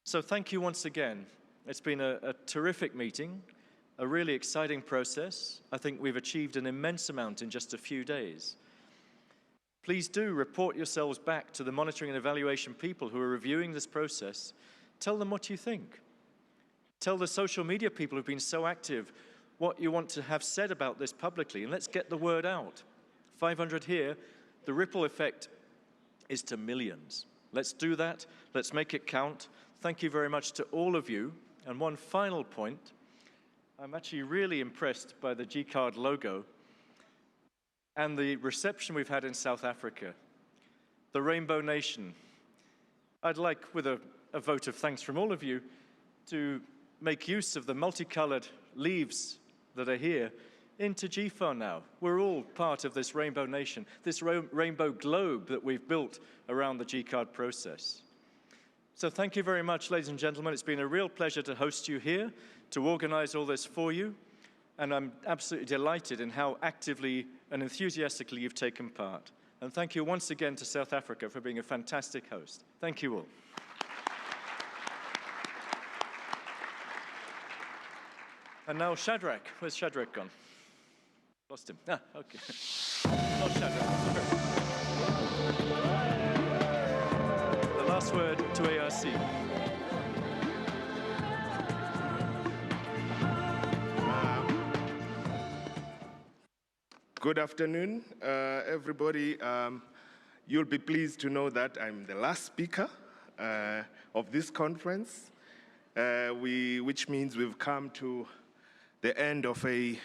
So thank you once again. It's been a terrific meeting, a really exciting process. I think we've achieved an immense amount in just a few days. Please do report yourselves back to the monitoring and evaluation people who are reviewing this process. Tell them what you think. Tell the social media people who've been so active what you want to have said about this publicly, and let's get the word out. 500 here, the ripple effect is to millions. Let's do that, let's make it count. Thank you very much to all of you. And one final point, I'm actually really impressed by the GCARD logo and the reception we've had in South Africa, the Rainbow Nation. I'd like, with a vote of thanks from all of you, to make use of the multicolored leaves that are here into GFAR now. We're all part of this Rainbow Nation, this rainbow globe that we've built around the GCARD process. So thank you very much, ladies and gentlemen. It's been a real pleasure to host you here, to organize all this for you, and I'm absolutely delighted in how actively and enthusiastically you've taken part. And thank you once again to South Africa for being a fantastic host. Thank you all. And now Shadrach. Where's Shadrach gone? Lost him. Ah, okay. Not Shadrach, sorry. The last word to ARC. Good afternoon, everybody. You'll be pleased to know that I'm the last speaker of this conference, which means we've come to the end of a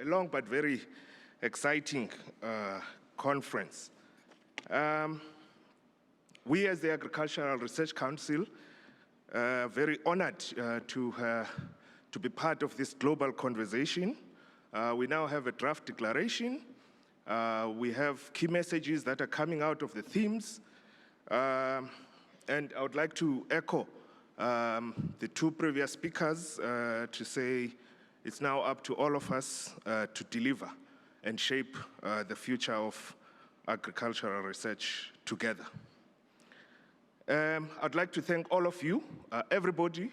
long but very exciting conference. We as the Agricultural Research Council are very honored to be part of this global conversation. We now have a draft declaration. We have key messages that are coming out of the themes. And I would like to echo the two previous speakers to say it's now up to all of us to deliver and shape the future of agricultural research together. I'd like to thank all of you, everybody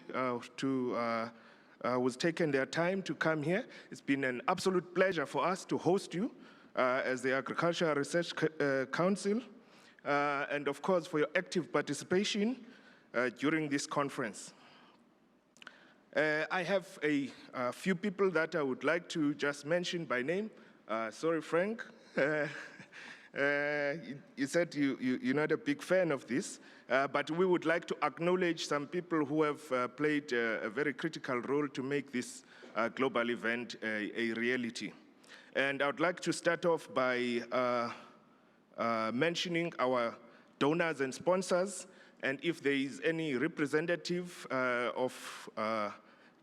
who's taken their time to come here. It's been an absolute pleasure for us to host you as the Agricultural Research Council, and of course for your active participation during this conference. I have a few people that I would like to just mention by name. Sorry, Frank. You said you're not a big fan of this, but we would like to acknowledge some people who have played a very critical role to make this global event a reality. And I would like to start off by mentioning our donors and sponsors, and if there is any representative of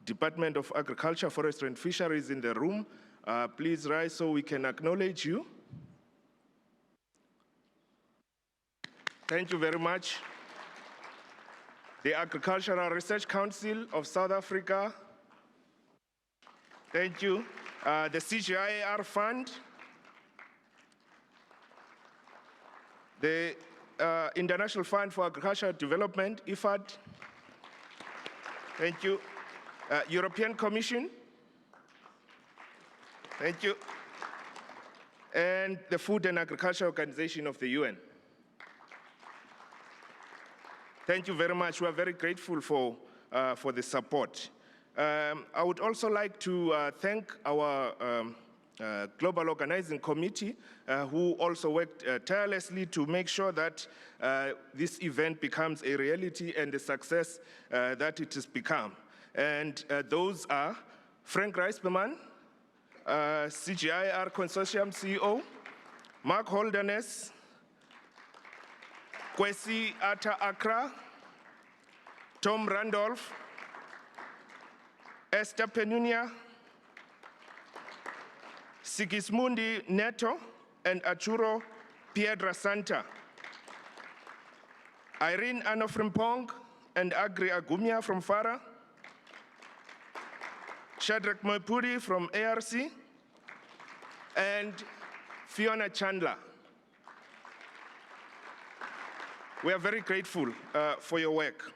Department of Agriculture, Forestry and Fisheries in the room, please rise so we can acknowledge you. Thank you very much. The Agricultural Research Council of South Africa. Thank you. The CGIAR Fund. The International Fund for Agricultural Development, IFAD. Thank you. European Commission. Thank you. And the Food and Agriculture Organization of the UN. Thank you very much. We are very grateful for the support. I would also like to thank our Global Organizing Committee, who also worked tirelessly to make sure that this event becomes a reality and the success that it has become. And those are Frank Reisberman, CGIAR Consortium CEO, Mark Holderness, Kwesi Ata Akra, Tom Randolph, Esther Penunia, Sigismundi Neto, and Achuro Piedra Santa. Irene Ano Frimpong and Agri Agumia from FARA. Shadrach Moipuri from ARC. And Fiona Chandler. We are very grateful for your work.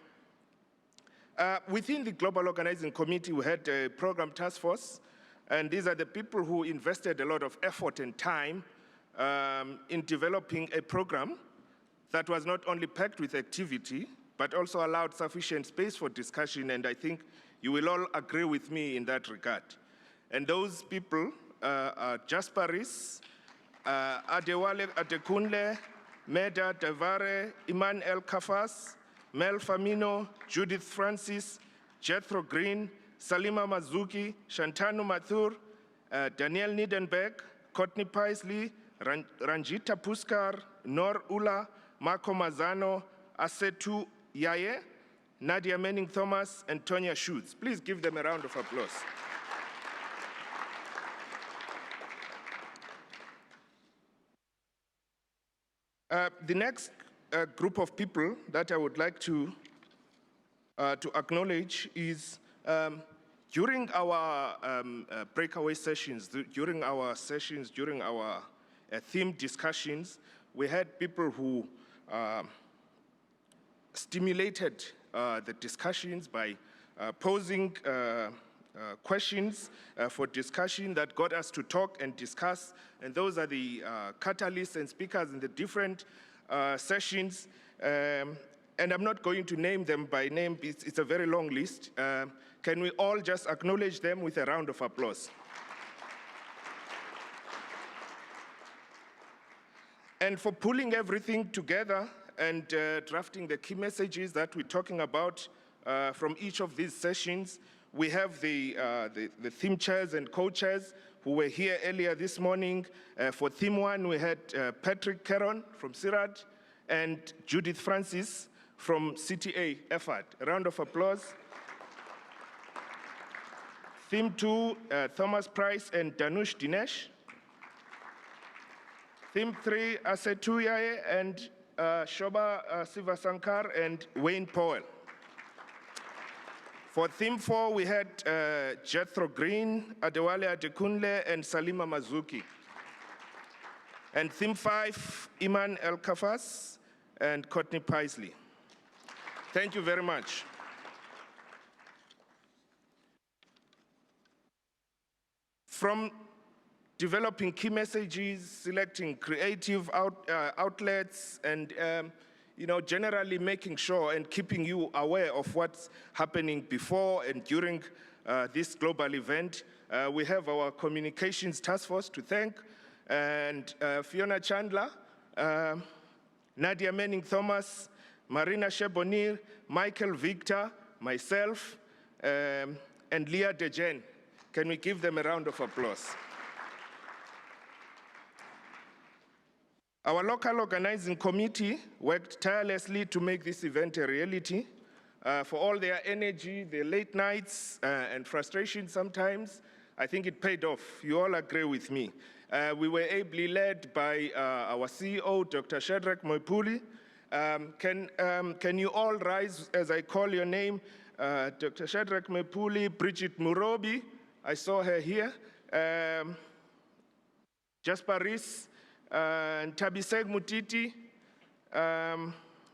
Within the Global Organizing Committee, we had a program task force, and these are the people who invested a lot of effort and time in developing a program that was not only packed with activity, but also allowed sufficient space for discussion, and I think you will all agree with me in that regard. And those people are Jasparis, Adewale Adekunle, Meda Davare, Iman El Kafas, Mel Famino, Judith Francis, Jethro Green, Salima Mazuki, Shantanu Mathur, Daniel Niedenberg, Courtney Paisley, Ranjita Puskar, Nor Ula, Marco Mazzano, Asetu Yaye, Nadia Manning Thomas, and Tonya Schutz. Please give them a round of applause. The next group of people that I would like to acknowledge is during our breakaway sessions, during our theme discussions, we had people who stimulated the discussions by posing questions for discussion that got us to talk and discuss, and those are the catalysts and speakers in the different sessions. And I'm not going to name them by name, it's a very long list. Can we all just acknowledge them with a round of applause? And for pulling everything together and drafting the key messages that we're talking about from each of these sessions, we have the theme chairs and co-chairs who were here earlier this morning. For theme 1, we had Patrick Caron from CIRAD and Judith Francis from CTA EFAD. A round of applause. Theme 2, Thomas Price and Danush Dinesh. Theme 3, Asetu Yaye and Shoba Sivasankar and Wayne Powell. For theme 4, we had Jethro Green, Adewale Adekunle, and Salima Mazuki. And theme 5, Iman El Kafas and Courtney Paisley. Thank you very much. From developing key messages, selecting creative outlets, and generally making sure and keeping you aware of what's happening before and during this global event. We have our communications task force to thank, and Fiona Chandler, Nadia Manning Thomas, Marina Shebonir, Michael Victor, myself, and Leah Dejen. Can we give them a round of applause? Our local organizing committee worked tirelessly to make this event a reality. For all their energy, their late nights, and frustration sometimes, I think it paid off. You all agree with me. We were ably led by our CEO, Dr. Shadrach Moipuri. Can you all rise as I call your name? Dr. Shadrach Moipuri, Bridget Murobi, I saw her here. Jasparis, Tabiseg Mutiti,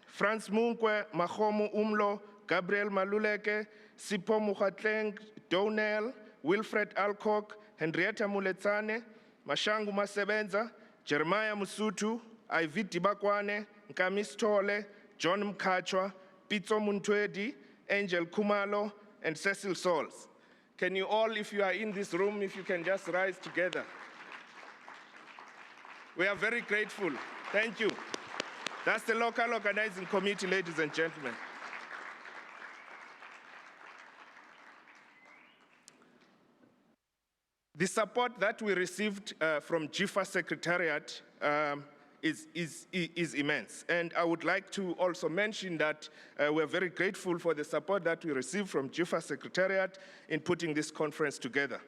Franz Munkwe, Mahomu Umlo, Gabriel Maluleke, Sipo Mukhatleng, Donnell, Wilfred Alcock, Henrietta Muletsane, Mashangu Masebenza, Jeremiah Musutu, Iviti Bakwane, Nkamis Tole, John Mkachwa, Pitso Muntwedi, Angel Kumalo, and Cecil Sauls. Can you all, if you are in this room, if you can just rise together? We are very grateful. Thank you. That's the local organizing committee, ladies and gentlemen. The support that we received from GIFA Secretariat is immense. And I would like to also mention that we're very grateful for the support that we received from GFA Secretariat in putting this conference together.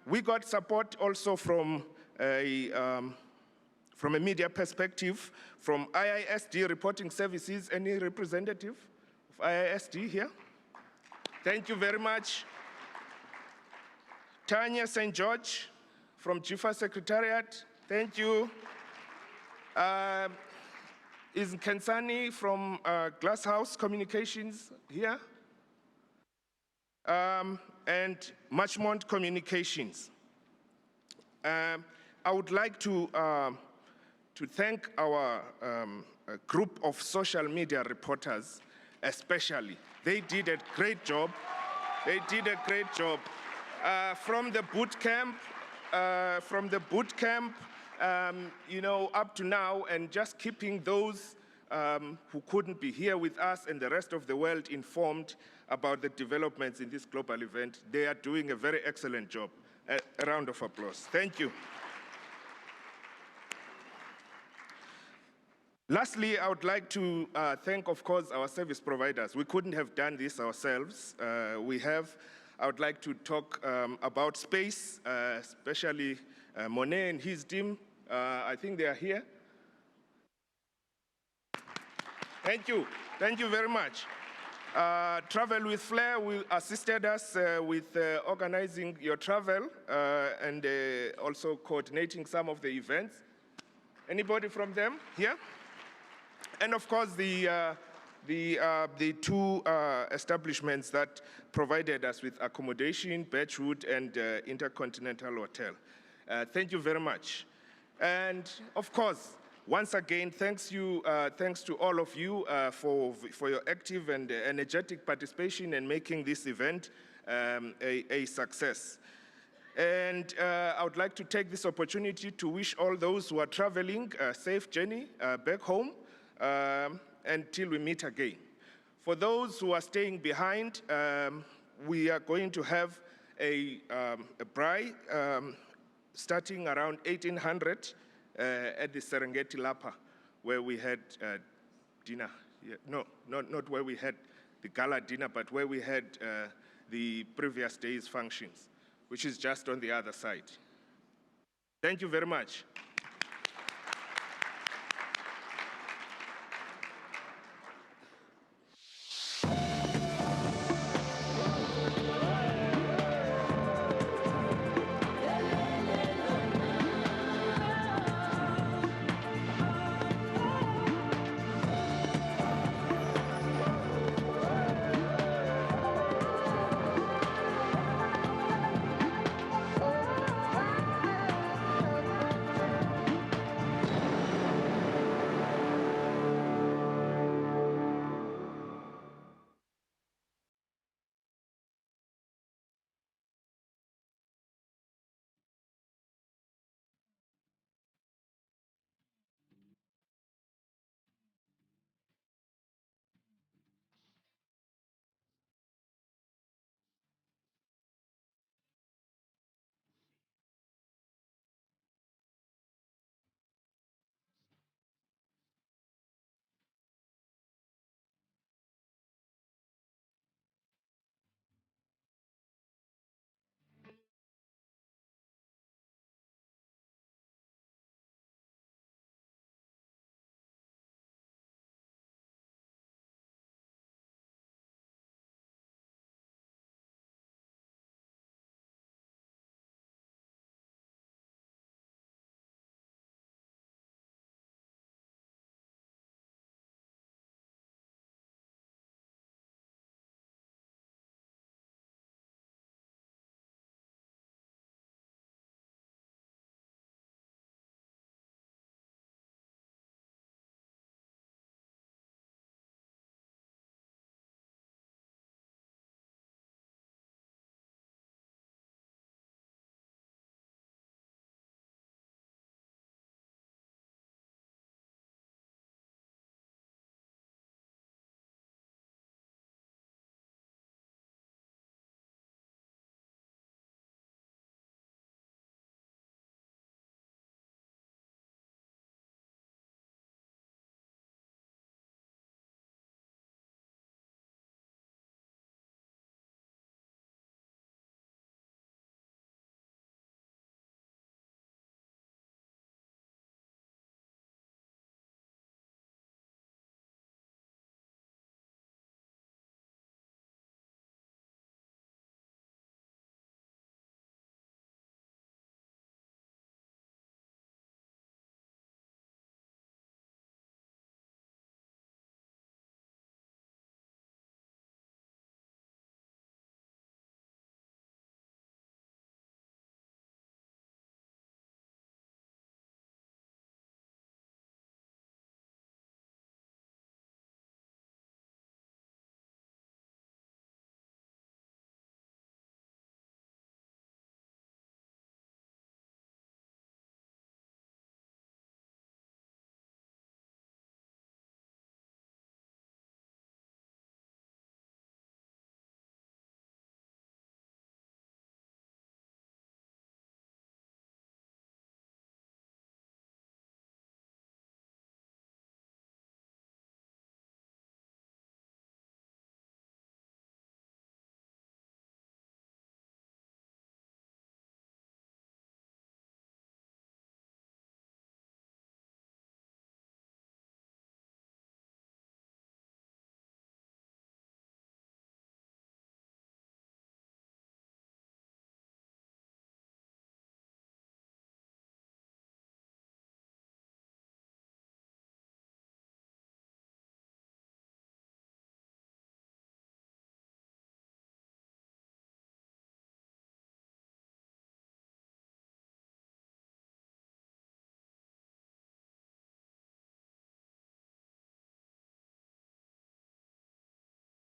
We got support also from a media perspective, from IISD Reporting Services. Any representative of IISD here? Thank you very much. Tanya St. George from GFA Secretariat, thank you. Is Kensani from Glasshouse Communications here? And Marchmont Communications. I would like to thank our group of social media reporters, especially. They did a great job. They did a great job. From the boot camp, you know, up to now, and just keeping those who couldn't be here with us and the rest of the world informed about the developments in this global event. They are doing a very excellent job. A round of applause. Thank you. Lastly, I would like to thank, of course, our service providers. We couldn't have done this ourselves. I would like to talk about space, especially Monet and his team. I think they are here. Thank you. Thank you very much. Travel with Flair assisted us with organizing your travel and also coordinating some of the events. Anybody from them here? And of course, the two establishments that provided us with accommodation, Birchwood and Intercontinental Hotel. Thank you very much. And of course, once again, thanks to all of you for your active and energetic participation in making this event a success. And I would like to take this opportunity to wish all those who are traveling a safe journey back home until we meet again. For those who are staying behind, we are going to have a braai starting around 1800 at the Serengeti Lapa, where we had dinner. Yeah, no, not where we had the gala dinner, but where we had the previous day's functions, which is just on the other side. Thank you very much.